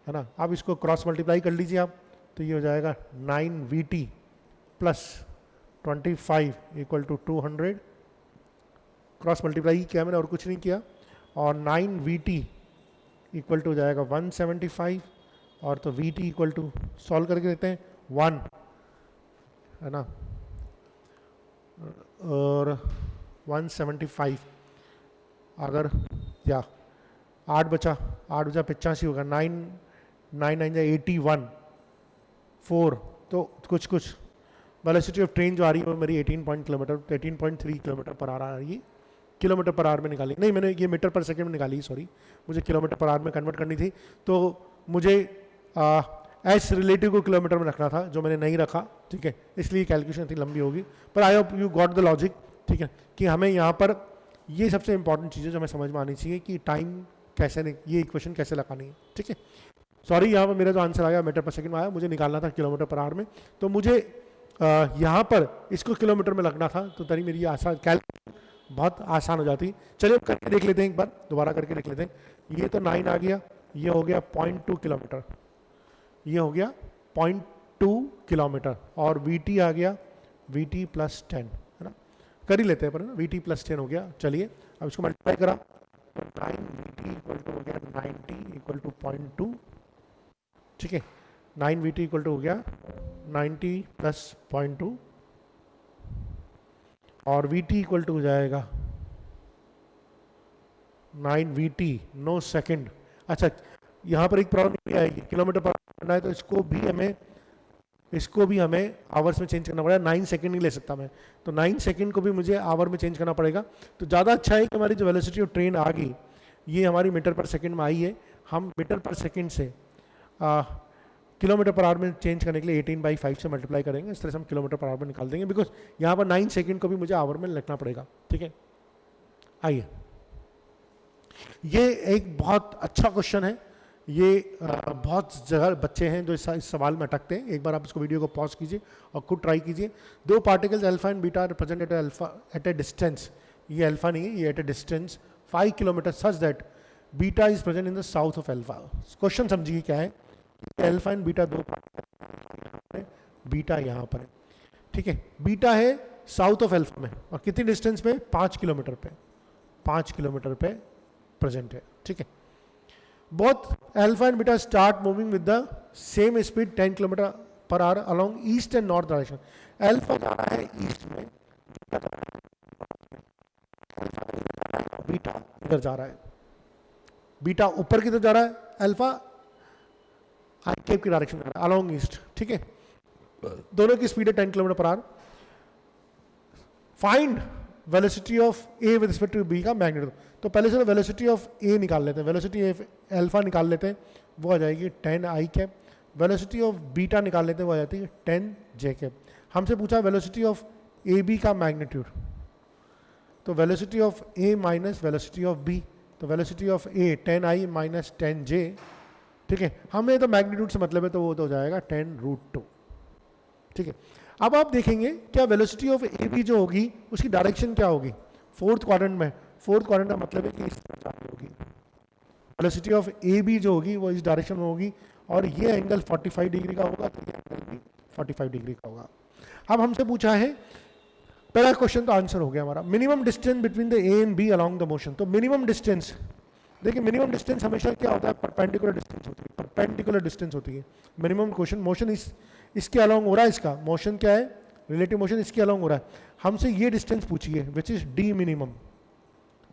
है ना। अब इसको क्रॉस मल्टीप्लाई कर लीजिए आप, तो ये हो जाएगा 9 V T plus 25 equal to 200। Cross multiply किया मैंने और कुछ नहीं किया, और 9 वी टी इक्वल टू हो जाएगा 175, और तो V T equal to solve करके देते हैं 1, है ना, और 175 अगर या 8 बचा 85 होगा, 9 9 81 4, तो कुछ वेलोसिटी ऑफ ट्रेन जो आ रही है वो मेरी 18.3 किलोमीटर पर आवर आ रही है। किलोमीटर पर आवर में निकाली, नहीं मैंने ये मीटर पर सेकंड में निकाली, सॉरी, मुझे किलोमीटर पर आवर में कन्वर्ट करनी थी, तो मुझे एस रिलेटिव को किलोमीटर में रखना था, जो मैंने नहीं रखा। ठीक है, इसलिए कैलकुलेशन इतनी लंबी होगी, पर I hope you got the logic. ठीक है, कि हमें यहाँ पर ये सबसे इंपॉर्टेंट चीज़ें जो हमें समझ में आनी चाहिए कि टाइम कैसे, ये इक्वेशन कैसे लगानी है। ठीक है, सॉरी यहाँ पर मेरा जो आंसर आया मीटर पर सेकंड में आया, मुझे निकालना था किलोमीटर पर आवर में, तो मुझे यहाँ पर इसको किलोमीटर में लगना था, तो तरी मेरी आसान कैलकुलेशन बहुत आसान हो जाती। चलिए करके देख लेते हैं, एक बार दोबारा करके देख लेते हैं। ये तो 9 आ गया, ये हो गया 0.2 किलोमीटर, ये हो गया 0.2 किलोमीटर, और वी टी आ गया वी टी प्लस 10, है ना, कर ही लेते हैं पर वी टी प्लस 10 हो गया। चलिए अब इसको मल्टीप्लाई करा, तो 9 वी टी इक्वल टू हो गया 90 इक्वल टू 0.2। ठीक है, 9 वी टी इक्वल टू हो गया 90 प्लस 0.2, और वी टी इक्वल टू हो जाएगा 9 वी टी 9 सेकेंड। अच्छा, यहाँ पर एक प्रॉब्लम ये आएगी, किलोमीटर पर करना है तो इसको भी हमें आवर्स में चेंज करना पड़ेगा। 9 सेकंड नहीं ले सकता मैं, तो 9 सेकंड को भी मुझे आवर में चेंज करना पड़ेगा। तो ज़्यादा अच्छा है कि हमारी जो वेलोसिटी ऑफ ट्रेन आ गई, ये हमारी मीटर पर सेकंड में आई है, हम मीटर पर सेकंड से किलोमीटर पर आवर में चेंज करने के लिए 18/5 से मल्टीप्लाई करेंगे, इस तरह से हम किलोमीटर पर आवर में निकाल देंगे, बिकॉज यहाँ पर 9 सेकंड को भी मुझे आवर में लिखना पड़ेगा, ठीक है। आइए, ये एक बहुत अच्छा क्वेश्चन है, ये बहुत जगह बच्चे हैं जो इस सवाल में अटकते हैं। एक बार आप इसको वीडियो को पॉज कीजिए और खुद ट्राई कीजिए। दो particles alpha and beta represent at a distance, ये अल्फा नहीं है, ये at a distance 5 kilometre such that beta is present in the south of alpha. Question समझिए क्या है, अल्फा एंड बीटा दो पार्टिकल, बीटा यहाँ पर है, ठीक है। बीटा है साउथ ऑफ अल्फा में और कितनी डिस्टेंस पे, 5 किलोमीटर पे, 5 किलोमीटर पे प्रेजेंट है, ठीक है। Both alpha and beta start moving with the same speed 10 kilometre per our along east and north direction. Alpha जा रहा है ईस्ट में, बीटा इधर जा रहा है, बीटा ऊपर की तरफ जा रहा है, अल्फा आई केप की डायरेक्शन जा रहा है अलोंग ईस्ट, ठीक है। दोनों की स्पीड है 10 kilometre per hour. Find velocity of A with respect to B का मैग्नीट्यूड। तो पहले से वेलोसिटी ऑफ ए निकाल लेते हैं, वेलोसिटी अल्फा निकाल लेते हैं, वो आ जाएगी 10 आई कैप। वेलोसिटी ऑफ बीटा निकाल लेते हैं, वो आ जाती है 10 जे कैप। हमसे पूछा वेलोसिटी ऑफ ए बी का मैग्नीट्यूड, तो velocity of A minus velocity of B, तो velocity of A 10 I minus 10 J, ठीक है। हमें तो मैग्नीट्यूड से मतलब है, तो वो तो हो जाएगा 10√2, ठीक है। अब आप देखेंगे क्या वेलोसिटी ऑफ ए बी जो होगी उसकी डायरेक्शन क्या होगी, फोर्थ क्वाड्रेंट में, फोर्थ क्वाड्रेंट का मतलब है कि इस तरह जाती होगी। वेलोसिटी ऑफ ए बी जो होगी वो इस डायरेक्शन में होगी और ये एंगल 45 डिग्री का होगा, तो ये एंगल भी 45 डिग्री का होगा। अब हमसे पूछा है, पहला क्वेश्चन तो आंसर हो गया हमारा, minimum distance between the A and B along the motion. तो मिनिमम डिस्टेंस, देखिए मिनिमम डिस्टेंस हमेशा क्या होता है, परपेंडिकुलर डिस्टेंस होती है, परपेंडिकुलर डिस्टेंस होती है मिनिमम। क्वेश्चन मोशन इसके अलोंग हो रहा है, इसका मोशन क्या है, रिलेटिव मोशन इसके अलोंग हो रहा है। हमसे ये डिस्टेंस पूछी है which is D minimum,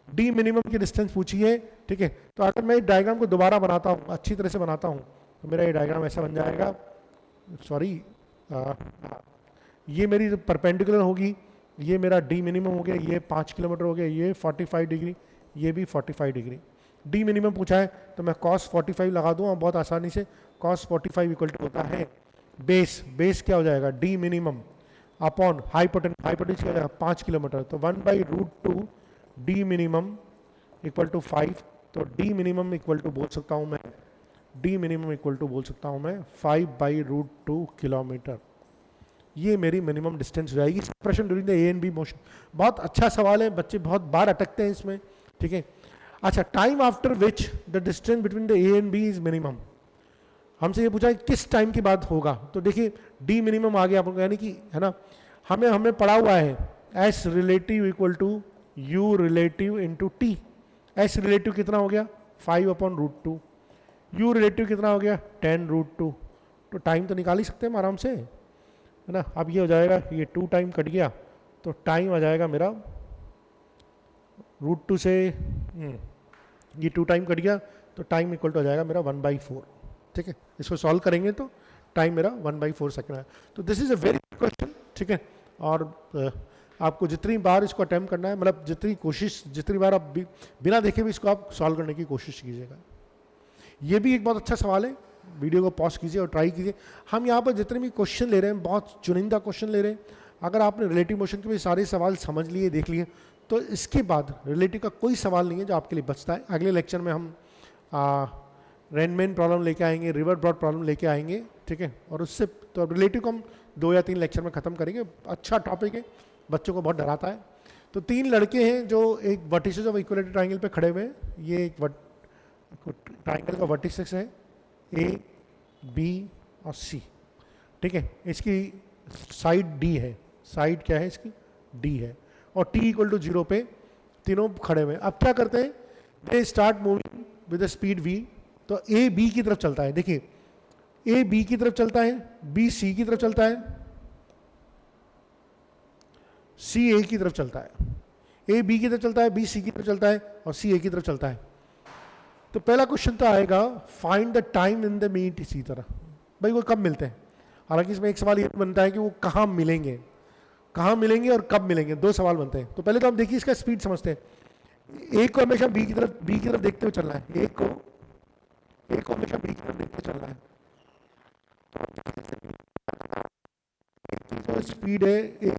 D minimum की डिस्टेंस पूछी है, ठीक है। तो अगर मैं डायग्राम को दोबारा बनाता हूँ, अच्छी तरह से बनाता हूँ, तो मेरा ये डायग्राम ऐसा बन जाएगा, सॉरी ये मेरी परपेंडिकुलर होगी, ये मेरा डी मिनिमम हो गया, ये 5 किलोमीटर हो गया, ये 45 डिग्री, ये भी 45 डिग्री। डी मिनिमम पूछा है तो मैं cos 45 लगा दूँ बहुत आसानी से। cos 45 इक्वल टू होता है बेस, बेस क्या हो जाएगा, D minimum upon hypotenuse, hypotenuse क्या हो जाएगा 5 किलोमीटर, तो 1/√2 डी मिनिमम इक्वल टू 5। तो डी मिनिमम इक्वल टू बोल सकता हूँ मैं, डी मिनिमम इक्वल टू बोल सकता हूँ मैं 5/√2 किलोमीटर। ये मेरी मिनिमम डिस्टेंस हो जाएगी separation during the A and B motion. बहुत अच्छा सवाल है, बच्चे बहुत बार अटकते हैं इसमें, ठीक है। अच्छा, time after which the distance between the A and B is minimum. हमसे ये पूछा है किस टाइम के बाद होगा, तो देखिए डी मिनिमम आ गया आपको, यानी कि है ना, हमें पढ़ा हुआ है S relative equal to U relative into T. S relative कितना हो गया 5/√2, यू रिलेटिव कितना हो गया 10√2। तो टाइम तो निकाल ही सकते हैं हम आराम से, है ना। अब ये हो जाएगा, ये 2 टाइम कट गया, तो टाइम आ जाएगा मेरा √2 से ये 2 टाइम कट गया, तो टाइम इक्वल टू हो जाएगा मेरा 1/4, ठीक है। इसको सॉल्व करेंगे तो टाइम मेरा 1/4 सेकंड है। तो this is a very question, ठीक है। और आपको जितनी बार इसको अटैम्प्ट करना है, मतलब जितनी बार आप बिना देखे भी इसको आप सॉल्व करने की कोशिश कीजिएगा। ये भी एक बहुत अच्छा सवाल है, वीडियो को पॉज कीजिए और ट्राई कीजिए। हम यहाँ पर जितने भी क्वेश्चन ले रहे हैं बहुत चुनिंदा क्वेश्चन ले रहे हैं। अगर आपने रिलेटिव मोशन के भी सारे सवाल समझ लिए, देख लिए, तो इसके बाद रिलेटिव का कोई सवाल नहीं है जो आपके लिए बचता है। अगले लेक्चर में हम रेनमैन प्रॉब्लम लेके आएंगे, रिवर ब्रॉड प्रॉब्लम लेके आएंगे, ठीक है। और उससे तो रिलेटिव को हम 2 या 3 लेक्चर में ख़त्म करेंगे। अच्छा टॉपिक है, बच्चों को बहुत डराता है। तो 3 लड़के हैं जो एक वर्टिसेस ऑफ इक्वलिटी ट्राइंगल पे खड़े हुए हैं। ये एक ट्राइंगल का वर्टिसेस है ए, बी और सी, ठीक है। इसकी साइड डी है, साइड क्या है इसकी, डी है, और t इक्वल टू 0 पे तीनों खड़े हुए हैं। अब क्या करते हैं, they start moving with the speed v। तो a b की तरफ चलता है, देखिए a b की तरफ चलता है, b c की तरफ चलता है, c a की तरफ चलता है, a b की तरफ चलता है, b c की तरफ चलता है और c a की तरफ चलता है। तो पहला क्वेश्चन तो आएगा find the time in the meet. इसी तरह भाई वो कब मिलते हैं, हालांकि इसमें एक सवाल ये बनता है कि वो कहाँ मिलेंगे, कहाँ मिलेंगे और कब मिलेंगे, 2 सवाल बनते हैं। तो पहले तो हम देखिए इसका स्पीड समझते हैं। एक को हमेशा बी की तरफ देखते हुए चलना है, एक को ए को हमेशा बी की तरफ देखते चलना है। तो स्पीड है ए,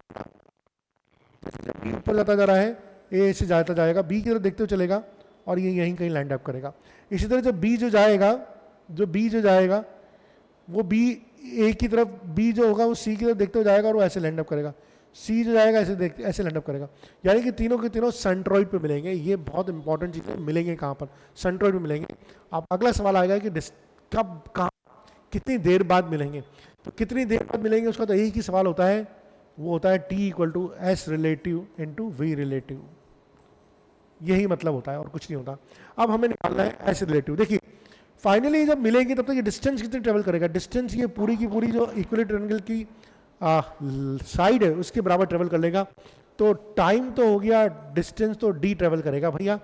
जब बी ऊपर जाता जा रहा है ए से जाता जाएगा, बी की तरफ देखते हुए चलेगा और ये यहीं कहीं लैंड अप करेगा। इसी तरह जब बी जो जाएगा वो बी ए की तरफ, बी जो होगा वो सी की तरफ देखते हुए जाएगा और वो ऐसे लैंड अप करेगा। सी जो जाएगा ऐसे लैंड अप करेगा। यानी कि तीनों के तीनों सेंट्रॉइड पे मिलेंगे। ये बहुत इंपॉर्टेंट चीज़ है, मिलेंगे कहाँ पर? सेंट्रॉइड पे मिलेंगे। अब अगला सवाल आएगा कि कब, कहाँ, कितनी देर बाद मिलेंगे। तो कितनी देर बाद मिलेंगे उसका तो एक ही सवाल होता है, वो होता है T equal to S relative into V relative. यही मतलब होता है और कुछ नहीं होता। अब हमें निकालना है एस रिलेटिव। देखिए फाइनली जब मिलेंगे तब तक ये डिस्टेंस कितनी ट्रेवल करेगा? डिस्टेंस ये पूरी की पूरी जो इक्वल ट्रायंगल की साइड है उसके बराबर ट्रेवल कर लेगा। तो टाइम तो हो गया, डिस्टेंस तो डी ट्रेवल करेगा भैया।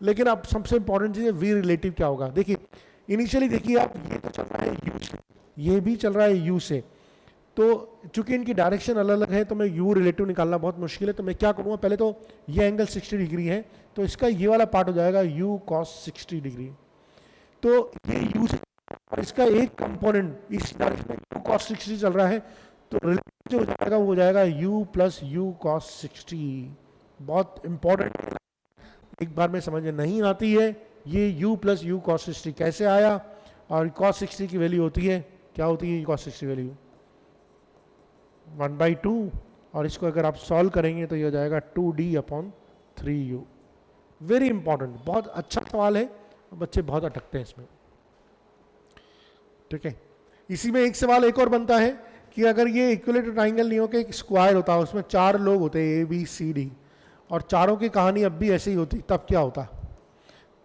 लेकिन अब सबसे इंपॉर्टेंट चीज़ है वी रिलेटिव क्या होगा। देखिए इनिशियली देखिए आप, ये तो चल रहा है यू से, ये भी चल रहा है यू से। तो चूंकि इनकी डायरेक्शन अलग अलग है तो मैं यू रिलेटिव निकालना बहुत मुश्किल है। तो मैं क्या करूँगा, पहले तो ये एंगल 60 डिग्री है तो इसका ये वाला पार्ट हो जाएगा यू कॉस 60 डिग्री। तो ये यू से और इसका एक कंपोनेंट इस डायरेक्शन में यू कॉस 60 चल रहा है, तो रिलेटिव जो हो जाएगा वो हो जाएगा यू प्लस यू कॉस 60। बहुत इंपॉर्टेंट, एक बार में समझ में नहीं आती है ये u प्लस यू कॉस 60 कैसे आया। और कॉस 60 की वैल्यू होती है, क्या होती है कॉस 60 वैल्यू? 1/2। और इसको अगर आप सॉल्व करेंगे तो ये हो जाएगा 2d/3u। वेरी इंपॉर्टेंट, बहुत अच्छा सवाल है, बच्चे बहुत अटकते हैं इसमें। ठीक है, इसी में एक सवाल एक और बनता है कि अगर ये इक्विलेटरल ट्राइंगल नहीं हो के एक स्क्वायर होता है, उसमें 4 लोग होते हैं ए बी सी डी, और चारों की कहानी अब भी ऐसे ही होती, तब क्या होता?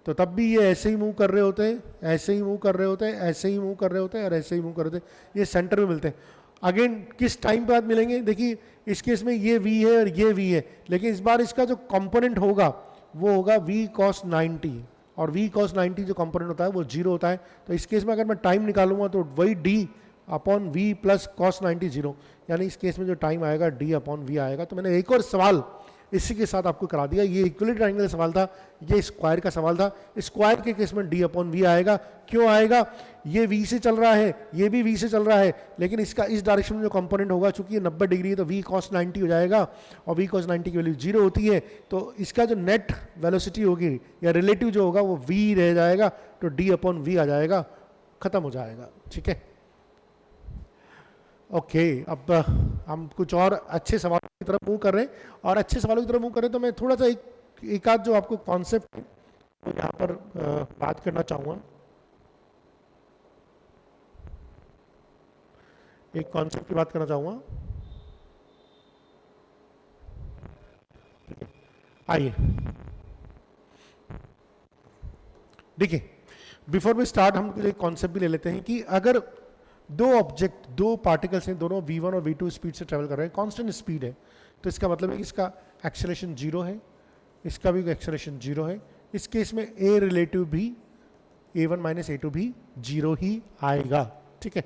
तो तब भी ये ऐसे ही मूव कर रहे होते हैं, ऐसे ही मूव कर रहे होते हैं, ऐसे ही मूव कर रहे होते हैं और ऐसे ही मूव कर रहे होते हैं। ये सेंटर में मिलते हैं। अगेन किस टाइम पे बाद मिलेंगे? देखिए इस केस में ये v है और ये v है, लेकिन इस बार इसका जो कंपोनेंट होगा वो होगा v cos 90, और v cos 90 जो कंपोनेंट होता है वो 0 होता है। तो इस केस में अगर मैं टाइम निकालूंगा तो वही d/v प्लस cos 90 0, यानी इस केस में जो टाइम आएगा d/v आएगा। तो मैंने एक और सवाल इसी के साथ आपको करा दिया। ये इक्विलेटरल ट्रायंगल सवाल था, ये स्क्वायर का सवाल था। स्क्वायर के केस में d/v आएगा। क्यों आएगा? ये v से चल रहा है, ये भी v से चल रहा है, लेकिन इसका इस डायरेक्शन में जो कंपोनेंट होगा, चूंकि ये 90 डिग्री है तो v cos 90 हो जाएगा, और v cos 90 की वैल्यू 0 होती है। तो इसका जो नेट वेलोसिटी होगी या रिलेटिव जो होगा वो v रह जाएगा, तो d/v आ जाएगा, खत्म हो जाएगा। ठीक है, ओके। अब हम कुछ और अच्छे सवालों की तरफ मूव कर रहे हैं, और अच्छे सवालों की तरफ मूव कर रहे हैं तो मैं थोड़ा सा एक आध जो आपको कॉन्सेप्ट यहाँ पर बात करना चाहूँगा। एक कॉन्सेप्ट की बात करना चाहूँगा। आइए देखिए, बिफोर वी स्टार्ट हम एक कॉन्सेप्ट भी ले लेते हैं कि अगर दो ऑब्जेक्ट, दो पार्टिकल्स हैं, दोनों v1 और v2 स्पीड से ट्रेवल कर रहे हैं, कांस्टेंट स्पीड है, तो इसका मतलब है कि इसका एक्सेलरेशन 0 है, इसका भी एक्सेलरेशन 0 है। इस केस में a रिलेटिव भी a1 माइनस a2 भी 0 ही आएगा। ठीक है,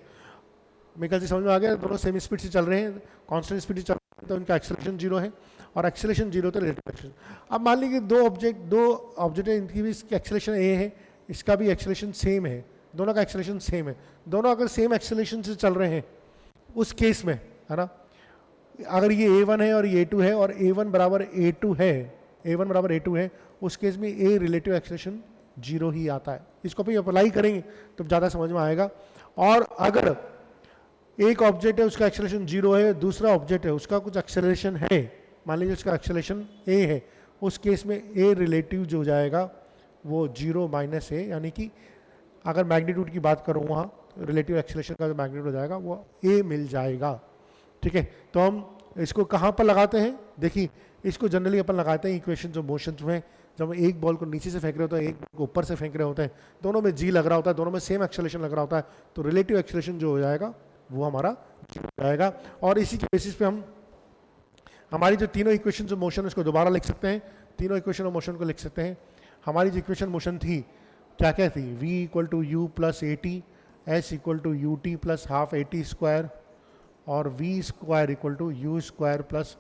मेरे ख्याल से समझ में आ गया। दोनों सेम स्पीड से चल रहे हैं, कांस्टेंट स्पीड से चल रहे हैं, तो इनका एक्सेलरेशन 0 है, और एक्सेलरेशन 0 तो रिलेटिव एक्सेलरेशन। अब मान लीजिए दो ऑब्जेक्ट है, इनकी भी एक्सेलरेशन a है, इसका भी एक्सेलरेशन सेम है, दोनों का एक्सेलरेशन सेम है। दोनों अगर सेम एक्सेलरेशन से चल रहे हैं उस केस में, है ना, अगर ये a1 है और ये a2 है और a1 बराबर a2 है, a1 बराबर a2 है, उस केस में a रिलेटिव एक्सेलरेशन 0 ही आता है। इसको भी अप्लाई करेंगे तो ज़्यादा समझ में आएगा। और अगर एक ऑब्जेक्ट है उसका एक्सेलरेशन 0 है, दूसरा ऑब्जेक्ट है उसका कुछ एक्सेलरेशन है, मान लीजिए उसका एक्सेलरेशन a है, उस केस में a रिलेटिव जो जाएगा वो 0 माइनस a, यानी कि अगर मैग्नीट्यूड की बात करूँ वहाँ रिलेटिव एक्सेलरेशन का जो मैग्नीट्यूड हो जाएगा वो a मिल जाएगा। ठीक है, तो हम इसको कहाँ पर लगाते हैं? देखिए इसको जनरली अपन लगाते हैं इक्वेशन जो मोशन में, जब एक बॉल को नीचे से फेंक रहे होते हैं, एक बॉल को ऊपर से फेंक रहे होते हैं, दोनों में g लग रहा होता है, दोनों में सेम एक्सेलरेशन लग रहा होता है, तो रिलेटिव एक्सेलरेशन जो हो जाएगा वो हमारा हो जाएगा। और इसी के बेसिस पे हम हमारी जो तीनों इक्वेशन ऑफ मोशन उसको दोबारा लिख सकते हैं, तीनों इक्वेशन ऑफ मोशन को लिख सकते हैं। हमारी जो इक्वेशन मोशन थी क्या क्या थी? v equal to U plus A T, S equal to U T plus half A T square, और v square equal to U square plus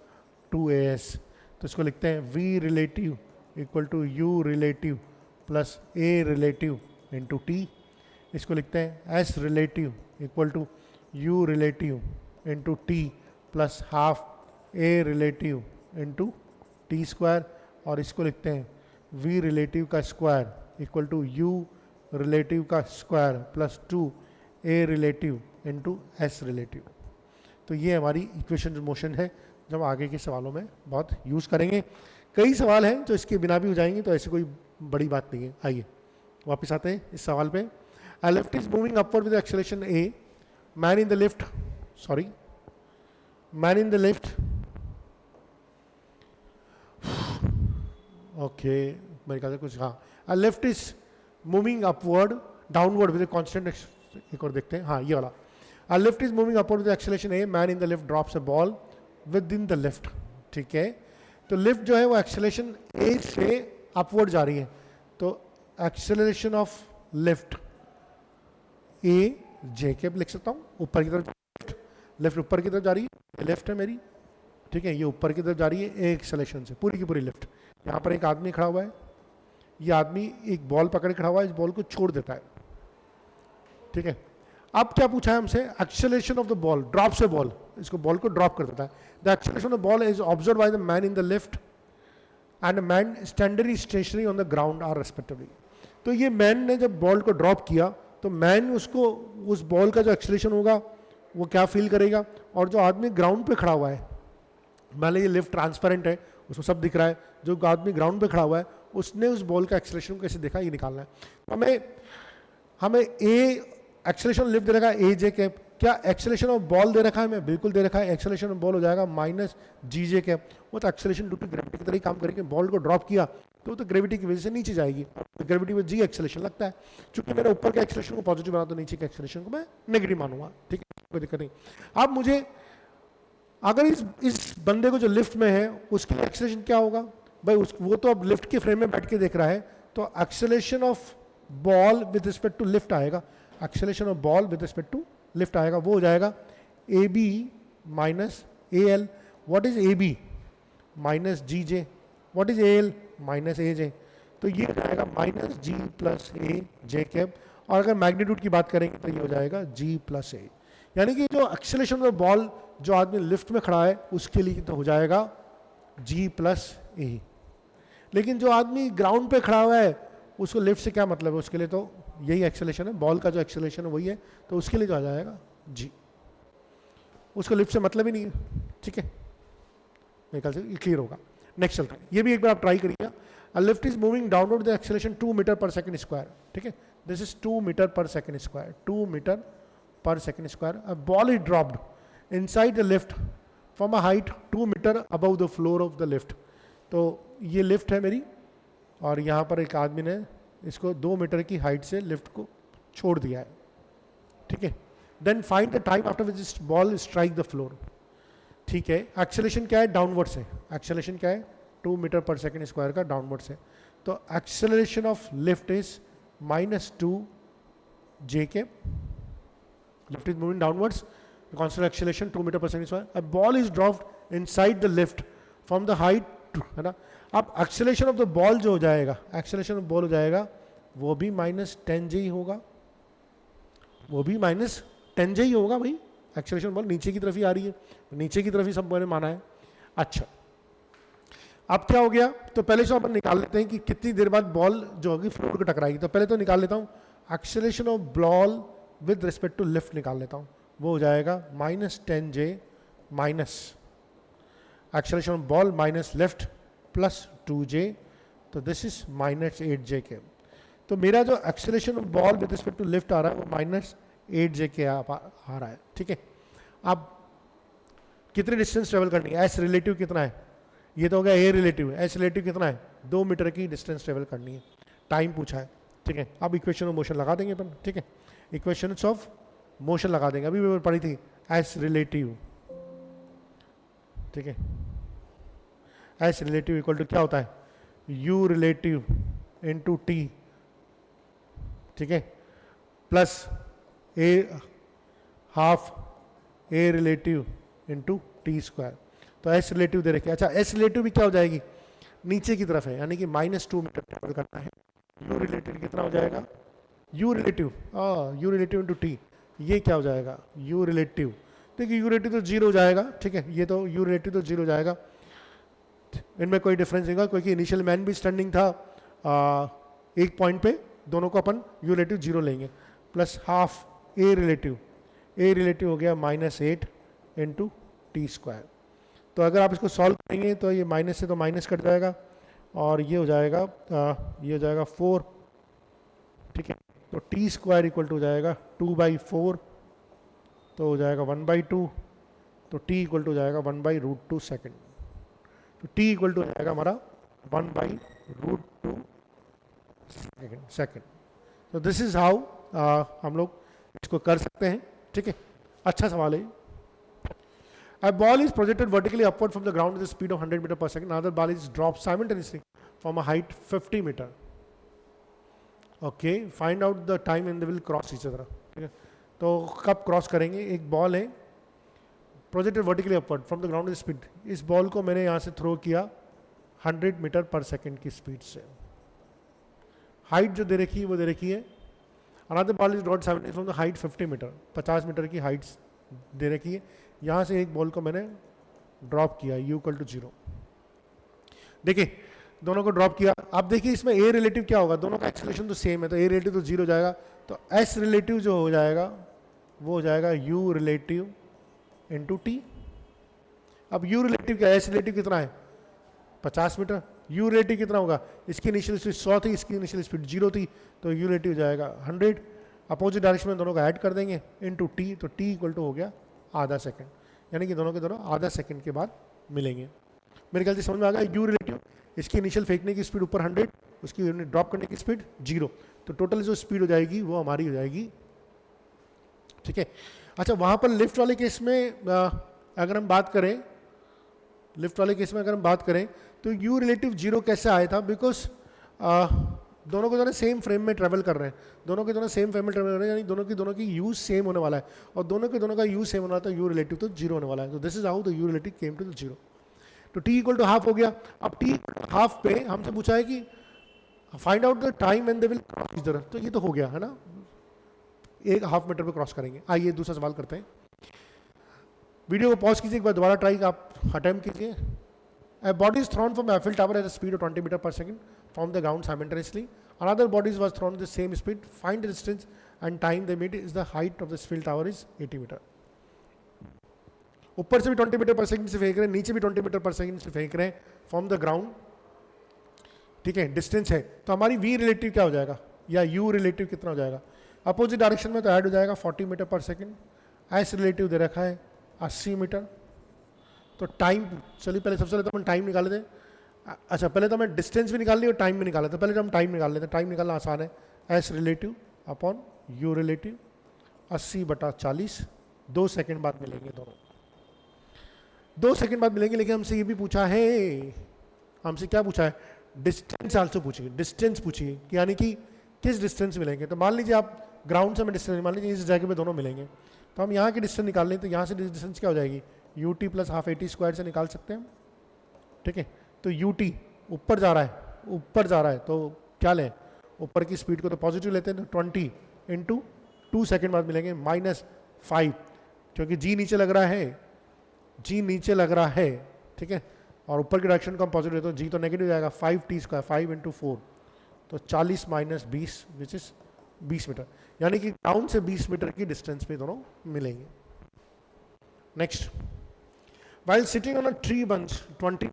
2as। तो इसको लिखते हैं v relative equal to U relative plus a relative into T. इसको लिखते हैं S relative equal to U relative into T plus half A relative into T square, और इसको लिखते हैं वी रिलेटिव का square equal to U relative का square plus 2 ए relative into S relative. तो ये हमारी इक्वेशन मोशन है जो हम आगे के सवालों में बहुत यूज़ करेंगे। कई सवाल हैं जो इसके बिना भी हो जाएंगे, तो ऐसी कोई बड़ी बात नहीं है। आइए वापस आते हैं इस सवाल पे। A lift is moving upward with acceleration A. Man in the lift, sorry, man in the lift. Okay, मेरे ख्याल से कुछ हाँ। A lift is moving upward, downward with a constant. एक और देखते हैं, हाँ ये वाला। A lift is moving upward with acceleration A. Man in the lift drops a ball within the lift. ठीक है, तो लिफ्ट जो है वो एक्सेलरेशन A से अपवर्ड जा रही है, तो एक्सेलरेशन ऑफ लिफ्ट ए जे के लिख सकता हूँ, ऊपर की तरफ लिफ्ट ऊपर की तरफ जा रही है, लेफ्ट है मेरी, ठीक है, ये ऊपर की तरफ जा रही है ए एक्सेलरेशन से पूरी की पूरी लिफ्ट। यहाँ पर एक आदमी खड़ा हुआ है, ये आदमी एक बॉल पकड़ खड़ा हुआ है, इस बॉल को छोड़ देता है, ठीक है। अब क्या पूछा है हमसे, acceleration of the ball, drop से बॉल, इसको बॉल को ड्रॉप कर देता है। The acceleration of the ball is observe by the man in the lift and man standard stationary on the ground are respectively. तो ये मैन ने जब बॉल को ड्रॉप किया तो मैन उसको, उस बॉल का जो एक्सेलरेशन होगा वो क्या फील करेगा, और जो आदमी ग्राउंड पे खड़ा हुआ है, मान लीजिए लिफ्ट ट्रांसपेरेंट है, उसको सब दिख रहा है, जो आदमी ग्राउंड पे खड़ा हुआ है उसने उस बॉल का एक्सेलरेशन कैसे देखा ये निकालना है। हमें ए एक्सेलरेशन लिफ्ट दे रखा है ए जे कैप, क्या एक्सेलरेशन ऑफ बॉल दे रखा है, मैं बिल्कुल दे रखा है, एक्सेलरेशन ऑफ बॉल हो जाएगा माइनस जी जे कैप। वो तो एक्सेलरेशन ड्यू टू ग्रेविटी की तरह ही काम करेंगे, बॉल को ड्रॉप किया तो ग्रेविटी की वजह से नीचे जाएगी, तो ग्रेविटी में जी एक्सेलरेशन लगता है, चूंकि मैंने ऊपर के एक्सेलरेशन को पॉजिटिव बना तो नीचे के एक्सेलरेशन को मैं नेगेटिव मानूंगा, ठीक है, कोई दिक्कत नहीं। अब मुझे अगर इस बंदे को जो लिफ्ट में है उसके लिए एक्सेलरेशन क्या होगा भाई, वो तो अब लिफ्ट के फ्रेम में बैठ के देख रहा है, तो acceleration of ball with respect to lift आएगा, acceleration of ball with respect to lift आएगा, वो हो जाएगा A B minus A L. What is A B minus G J, what is A L minus A J, तो ये हो जाएगा minus G plus A J cap, और अगर मैग्नीट्यूड की बात करेंगे तो ये हो जाएगा जी प्लस ए, यानी कि जो एक्सेलरेशन ऑफ बॉल जो आदमी लिफ्ट में खड़ा है उसके लिए तो हो जाएगा जी प्लस ए, लेकिन जो आदमी ग्राउंड पे खड़ा हुआ है उसको लिफ्ट से क्या मतलब है, उसके लिए तो यही एक्सेलरेशन है, बॉल का जो एक्सेलरेशन है वही है, तो उसके लिए जो आ जाएगा जी, उसको लिफ्ट से मतलब ही नहीं है, ठीक है, मेरे ख्याल से ये क्लियर होगा। नेक्स्ट चलता है, ये भी एक बार आप ट्राई करिएगा। A lift is moving downward the acceleration 2 metre per second square, ठीक है, this is 2 metre per second square, 2 metre per second square. A ball is dropped inside the lift from a height 2 metre above the floor of the lift. तो ये lift है मेरी, और यहाँ पर एक आदमी ने इसको 2 मीटर की हाइट से लिफ्ट को छोड़ दिया है, ठीक है। Then find the time after which ball strike the floor, ठीक है। एक्सेलरेशन क्या है, डाउनवर्ड से, एक्सेलरेशन क्या है 2 मीटर पर सेकंड स्क्वायर का डाउनवर्ड से, तो acceleration of lift is -2 J K, lift is moving downwards, constant acceleration 2 metre per second square, a ball is dropped inside the lift from the height, है ना। अब acceleration of the ball जो हो जाएगा, acceleration of ball हो जाएगा वो भी -10 जे ही होगा, वो भी -10 जे ही होगा भाई, एक्सेलरेशन बॉल नीचे की तरफ ही आ रही है, नीचे की तरफ ही सब मैंने माना है। अच्छा, अब क्या हो गया, तो पहले से अपन निकाल लेते हैं कि कितनी देर बाद बॉल जो होगी फ्लोर को टकराएगी, तो पहले तो निकाल लेता हूँ acceleration of ball with respect to lift निकाल लेता हूँ, वो हो जाएगा -10 J minus acceleration of ball minus left plus 2 J, तो दिस इज -8 जे के। तो मेरा जो acceleration of ball with respect to lift आ रहा है वो -8 जे के आ रहा है, ठीक है। अब कितनी डिस्टेंस ट्रेवल करनी है, एस रिलेटिव कितना है, ये तो हो गया ए रिलेटिव, एस रिलेटिव कितना है 2 मीटर की डिस्टेंस ट्रेवल करनी है, टाइम पूछा है, ठीक है। अब इक्वेशन ऑफ मोशन लगा देंगे अपन, ठीक है, इक्वेशन ऑफ मोशन लगा देंगे, अभी पढ़ी थी एस रिलेटिव, ठीक है, एस रिलेटिव इक्वल टू क्या होता है यू रिलेटिव इंटू टी, ठीक है, plus A half A relative into T square, तो एस रिलेटिव दे रखे। अच्छा, एस रिलेटिव भी क्या हो जाएगी नीचे की तरफ है, यानी कि -2 मीटर ट्रेवल करना है, यू रिलेटिव कितना हो जाएगा you relative, you relative into T, ये क्या हो जाएगा यू रिलेटिव। देखिए यू रिलेटिव तो जीरो हो जाएगा, ठीक है, ये तो यू रिलेटिव तो जीरो हो जाएगा, इनमें कोई डिफरेंस नहीं होगा क्योंकि इनिशियल मैन भी स्टैंडिंग था एक पॉइंट पे, दोनों को अपन यू रिलेटिव जीरो लेंगे, प्लस हाफ ए रिलेटिव हो गया -8 इंटू टी स्क्वायर। तो अगर आप इसको सॉल्व करेंगे तो ये माइनस से तो माइनस कट जाएगा और ये हो जाएगा 4, ठीक है। तो टी स्क्वायर इक्वल टू हो जाएगा 2/4, तो हो जाएगा 1/2, तो टी इक्वल टू हो जाएगा 1/√2 सेकेंड। तो टी इक्वल टू हो जाएगा हमारा 1/√2 सेकेंड। तो दिस इज हाउ हम लोग इसको कर सकते हैं, ठीक है। अच्छा सवाल है। A ball is projected vertically upward from the ground with a speed of 100 meter per second. Another ball is dropped simultaneously from a height 50 meter. Okay, find out the time when they will cross each other. ठीक है, तो कब cross करेंगे? एक ball है projected vertically upward from the ground with speed, इस ball को मैंने यहाँ से थ्रो किया 100 मीटर पर सेकेंड की स्पीड से। हाइट जो दे रखी है वो दे रखी है, another ball is dropped simultaneously from the height 50 metre, 50 metre की हाइट दे रखी है। यहाँ से एक बॉल को मैंने ड्रॉप किया u इक्वल टू 0। देखिए दोनों को ड्रॉप किया, अब देखिए इसमें a रिलेटिव क्या होगा, दोनों का एक्सेलरेशन तो सेम है, तो a रिलेटिव तो 0 जाएगा, तो s रिलेटिव जो हो जाएगा वो हो जाएगा u रिलेटिव इंटू टी। अब u रिलेटिव क्या, s रिलेटिव कितना है 50 मीटर, u रिलेटिव कितना होगा, इसकी इनिशियल स्पीड 100 थी, इसकी इनिशियल स्पीड 0 थी, तो u रिलेटिव जाएगा 100। अपोजिट डायरेक्शन में दोनों को ऐड कर देंगे इंटू टी, तो t इक्वल टू हो गया आधा सेकंड, यानी कि दोनों के दोनों आधा सेकंड के बाद मिलेंगे। मेरे ख्याल से समझ में आ गया। यू रिलेटिव, इसकी इनिशियल फेंकने की स्पीड ऊपर 100, उसकी ड्रॉप करने की स्पीड 0, तो टोटल जो स्पीड हो जाएगी वो हमारी हो जाएगी, ठीक है। अच्छा, वहाँ पर लिफ्ट वाले केस में अगर हम बात करें, तो यू रिलेटिव 0 कैसे आया था, बिकॉज दोनों के दोनों सेम फ्रेम में ट्रेवल कर रहे हैं, यानी दोनों की यूज सेम होने वाला है, और दोनों का यूज सेम होने वाला है, तो यू रिलेटिव तो 0 होने वाला है। तो this is how the U relative came to the 0। तो t इक्वल टू हाफ हो गया। अब t हाफ पे हमसे पूछा है कि find out the time when they will cross each other, तो ये तो हो गया है ना, एक हाफ मीटर पे क्रॉस करेंगे। आइए दूसरा सवाल करते हैं। वीडियो को पॉज कीजिए, एक बार दोबारा ट्राई आप अटेम्प्ट कीजिए। A body is thrown from Eiffel Tower at a speed of 20 meter per second from the ground simultaneously. Another body was thrown with the same speed. Find the distance and time they meet is the height of the Eiffel Tower is 80 meter. ऊपर से भी 20 metre per second से फेंक रहे हैं, नीचे भी 20 metre per second से फेंक रहे हैं फ्रॉम द ग्राउंड, ठीक है, डिस्टेंस है। तो हमारी v रिलेटिव क्या हो जाएगा, या u रिलेटिव कितना हो जाएगा, अपोजिट डायरेक्शन में तो ऐड हो जाएगा 40 metre per second, s relative दे रखा है 80 मीटर। तो टाइम, चलिए पहले सबसे पहले तो हम टाइम निकाल लेते हैं। अच्छा, पहले तो हमें डिस्टेंस भी निकाल ली और टाइम भी निकाला, तो पहले तो हम टाइम निकाल लेते हैं। टाइम निकालना आसान है, S relative upon you relative 80/40, 2 second बाद मिलेंगे दोनों, 2 सेकंड बाद मिलेंगे। लेकिन हमसे ये भी पूछा है, हमसे क्या पूछा है, डिस्टेंस आल्सो पूछिए, डिस्टेंस पूछिए, यानी कि किस डिस्टेंस मिलेंगे। तो मान लीजिए आप ग्राउंड से हमें डिस्टेंस, मान लीजिए इस जगह पे दोनों मिलेंगे, तो हम यहाँ की डिस्टेंस निकाल लें, तो यहाँ से डिस्टेंस क्या हो जाएगी, you T plus half AT square से निकाल सकते हैं, ठीक है। तो यू टी ऊपर जा रहा है, तो क्या लें, ऊपर की स्पीड को तो पॉजिटिव लेते हैं, तो 20 इंटू 2 सेकेंड बाद मिलेंगे -5, क्योंकि जी नीचे लग रहा है, ठीक है, और ऊपर की डायरेक्शन को हम पॉजिटिव लेते हैं, जी तो नेगेटिव जाएगा, 5t स्क्वायर 5 इंटू 4, तो 40 माइनस 20 विच इज 20 मीटर, यानी कि ग्राउंड से 20 मीटर की डिस्टेंस पे दोनों मिलेंगे। Next, while sitting on a tree branch 20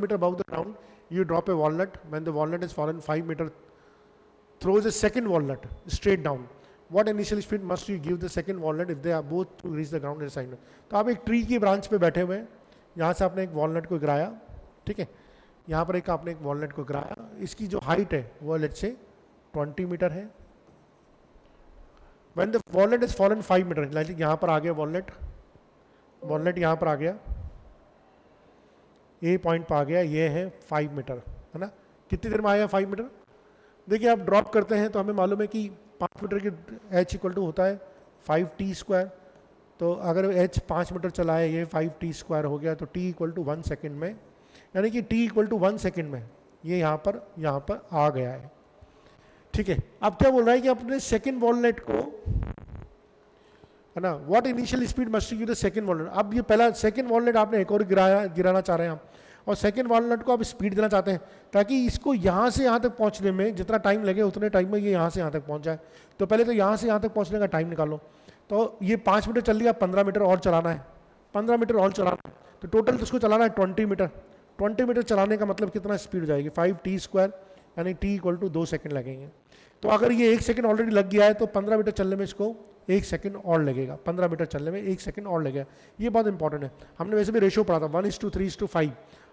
meter above the ground, you drop a walnut. When the walnut is fallen 5 meter, throws a second walnut straight down. What initial speed must you give the second walnut if they are both to reach the ground at the same time? तो आप एक tree की branch पे बैठे हुए हैं, यहाँ से आपने एक वॉलनट को गिराया, ठीक है, यहाँ पर एक आपने एक वॉलनट को गिराया, इसकी जो हाइट है वो लेट्स से 20 मीटर है। When the walnut is fallen 5 metre, like यहाँ पर आ गया वॉलनट यहाँ पर आ गया, ए पॉइंट पर आ गया, ये है 5 मीटर, है ना। कितनी देर में आया 5 मीटर, देखिए आप ड्रॉप करते हैं तो हमें मालूम है कि 5 मीटर की h इक्वल टू होता है 5t स्क्वायर, तो अगर h 5 मीटर चला है, ये 5t स्क्वायर हो गया, तो t इक्वल टू 1 सेकेंड में, यानी कि t इक्वल टू 1 सेकेंड में ये यहाँ पर आ गया है। ठीक है, अब क्या बोल रहा है कि अपने सेकेंड वॉलनेट को, है ना, what initial speed must give the second walnut. अब ये पहला सेकंड वॉलनेट आपने एक और गिराना चाह रहे हैं आप, और सेकंड वॉलनेट को आप स्पीड देना चाहते हैं ताकि इसको यहाँ से यहाँ तक पहुँचने में जितना टाइम लगे उतने टाइम में ये यहाँ से यहाँ तक पहुँच जाए। तो पहले तो यहाँ से यहाँ तक पहुँचने का टाइम निकालो। तो ये 5 मीटर चल लिया, 15 मीटर और चलाना है, 15 मीटर और चलाना है, तो टोटल तो उसको चलाना है 20 मीटर। 20 मीटर चलाने का मतलब कितना स्पीड हो जाएगी, 5t², यानी t = 2 सेकंड लगेंगे। तो अगर ये 1 सेकंड ऑलरेडी लग गया है तो 15 मीटर चलने में इसको 1 सेकंड और लगेगा, 15 मीटर चलने में 1 सेकंड और लगेगा। ये बहुत इंपॉर्टेंट है, हमने वैसे भी रेशियो पढ़ा था 1:3:5।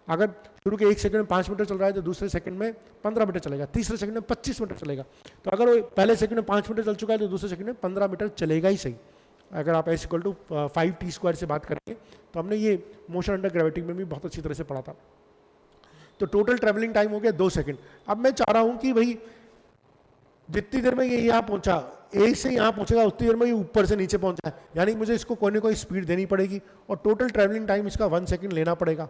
अगर शुरू के 1 सेकंड में 5 मीटर चल रहा है तो दूसरे सेकंड में 15 मीटर चलेगा, तीसरे सेकंड में 25 मीटर चलेगा। तो अगर वो पहले सेकंड में 5 मीटर चल चुका है तो दूसरे सेकंड में 15 मीटर चलेगा ही सही। अगर आप s = 5t² से बात करेंगे तो हमने ये मोशन अंडर ग्रेविटी में भी बहुत अच्छी तरह से पढ़ा था। तो टोटल ट्रेवलिंग टाइम हो गया 2 सेकंड। अब मैं चाह रहा हूं कि भाई जितनी देर में ये यहाँ पहुंचा, ए से यहाँ पहुंचेगा उतनी देर में ये ऊपर से नीचे पहुंचा है, यानी मुझे इसको कोई ना कोई स्पीड देनी पड़ेगी और टोटल ट्रैवलिंग टाइम इसका 1 सेकंड लेना पड़ेगा।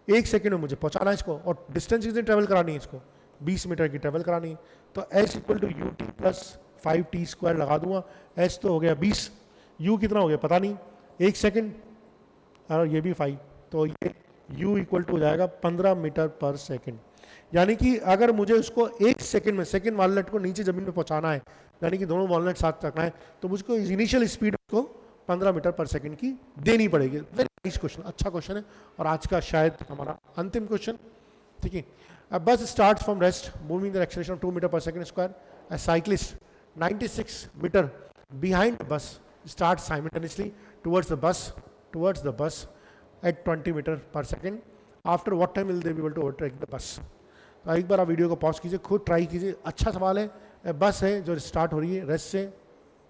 1 सेकंड में मुझे पहुंचाना है इसको, और डिस्टेंस कितनी ट्रैवल करानी है इसको, 20 मीटर की ट्रैवल करानी है। तो s = ut + 5t² लगा दूंगा। s तो हो गया 20, u कितना हो गया पता नहीं, 1 सेकंड, और ये भी 5, तो ये u = हो जाएगा 15 मीटर पर सेकंड। यानी कि अगर मुझे उसको 1 सेकंड में सेकंड वॉलनेट को नीचे जमीन में पहुंचाना है, यानी कि दोनों वॉलनेट साथ रखना है, तो मुझको इनिशियल स्पीड को 15 मीटर पर सेकंड की देनी पड़ेगी। वेरी नाइस क्वेश्चन, अच्छा क्वेश्चन है, और आज का शायद हमारा अंतिम क्वेश्चन। ठीक है, A bus starts from rest, moving the acceleration of 2 meter per second square. A cyclist 96 meter behind the bus starts simultaneously towards the bus at 20 meter per second. After what time will they be able to overtake the bus? तो एक बार आप video को pause कीजिए, खुद try कीजिए। अच्छा सवाल है। बस है जो स्टार्ट हो रही है रेस्ट से,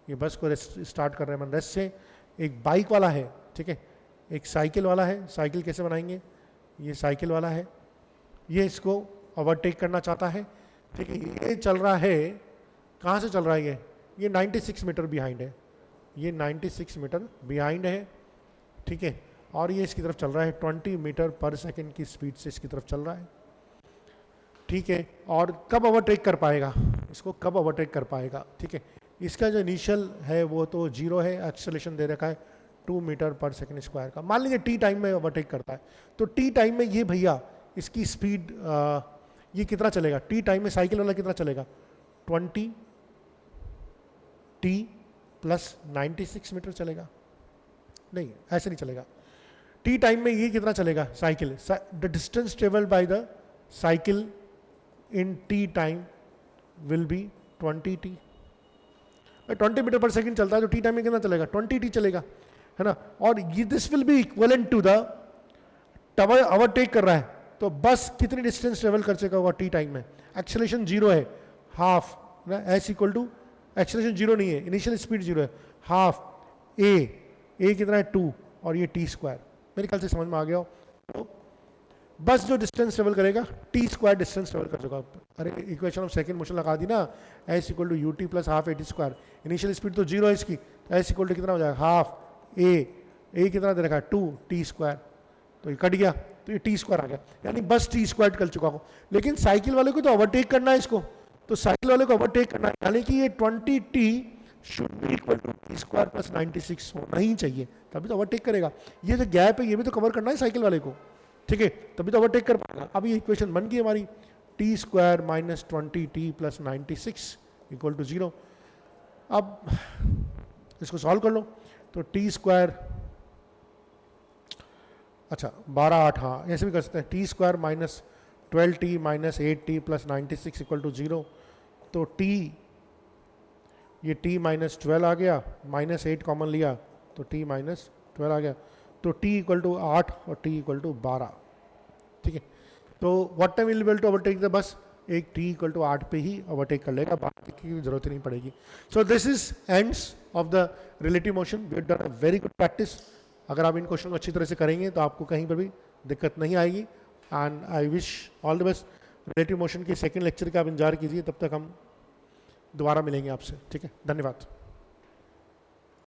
ये बस को स्टार्ट कर रहे हैं रेस्ट से। एक बाइक वाला है, ठीक है, एक साइकिल वाला है। साइकिल कैसे बनाएंगे, ये साइकिल वाला है, ये इसको ओवरटेक करना चाहता है, ठीक है। ये चल रहा है, कहाँ से चल रहा है ये 96 मीटर बिहाइंड है, ये 96 मीटर बिहाइंड है, ठीक है। और ये इसकी तरफ चल रहा है 20 मीटर पर सेकंड की स्पीड से इसकी तरफ चल रहा है, ठीक है। और कब ओवरटेक कर पाएगा, इसको कब ओवरटेक कर पाएगा, ठीक है। इसका जो इनिशियल है वो तो 0 है, एक्सेलरेशन दे रखा है 2 मीटर पर सेकंड स्क्वायर का। मान लीजिए टी टाइम में ओवरटेक करता है, तो टी टाइम में ये भैया इसकी स्पीड ये कितना चलेगा, टी टाइम में साइकिल वाला कितना चलेगा, 20t + 96 मीटर चलेगा। नहीं, ऐसे नहीं चलेगा। टी टाइम में ये कितना चलेगा cycle, the distance travelled by the cycle in T time will be 20t। 20 metre per second चलता है तो टी टाइम में कितना चलेगा, 20t चलेगा, है ना। और ये this will be equivalent to the tower overtake कर रहा है, तो बस कितनी डिस्टेंस ट्रेवल कर सका होगा टी टाइम में। एक्सेलरेशन 0 है, हाफ ना, s = एक्सेलरेशन 0 नहीं है, इनिशियल स्पीड 0 है, हाफ a कितना है 2, और ये t²। मेरे ख्याल से समझ में आ गया हो। तो बस जो डिस्टेंस ट्रेवल करेगा t² डिस्टेंस ट्रेवल कर चुका। अरे इक्वेशन ऑफ सेकंड मोशन लगा दी ना, s = ut + ½ at²। Initial speed तो 0 है इसकी, तो s = कितना हो जाएगा, हाफ a कितना दे रखा है 2t², तो ये कट गया, तो ये t² आ गया, यानी बस t² कर चुका हो। लेकिन साइकिल वाले को तो ओवरटेक करना है इसको, तो साइकिल वाले को ओवरटेक करना है, यानी कि ये 20t should be equal to t² + 96 होना ही चाहिए, तभी तो ओवरटेक करेगा। ये जो गैप है ये भी तो कवर करना है साइकिल वाले को, ठीक है, तभी तो ओवरटेक कर पाएगा। अब ये इक्वेशन बन गई हमारी, t² - 20t + 96 = 0। अब इसको सॉल्व कर लो, तो t², अच्छा 12 8, हाँ ऐसे भी कर सकते हैं, t² - 12t - 8t + 96 = 0। तो t, ये t - 12 आ गया, -8 कॉमन लिया तो t - 12 आ गया, तो t = 8 और t = 12, ठीक है। तो what time will be able to overtake the bus, एक t = 8 पे ही ओवरटेक कर लेगा, बाकी की जरूरत ही नहीं पड़ेगी। So this is ends of the relative motion. We have done a very good practice. अगर आप इन क्वेश्चन को अच्छी तरह से करेंगे तो आपको कहीं पर भी दिक्कत नहीं आएगी। And I wish all the best. Relative motion के सेकंड लेक्चर का आप इंतजार कीजिए, तब तक हम दोबारा मिलेंगे आपसे, ठीक है। धन्यवाद।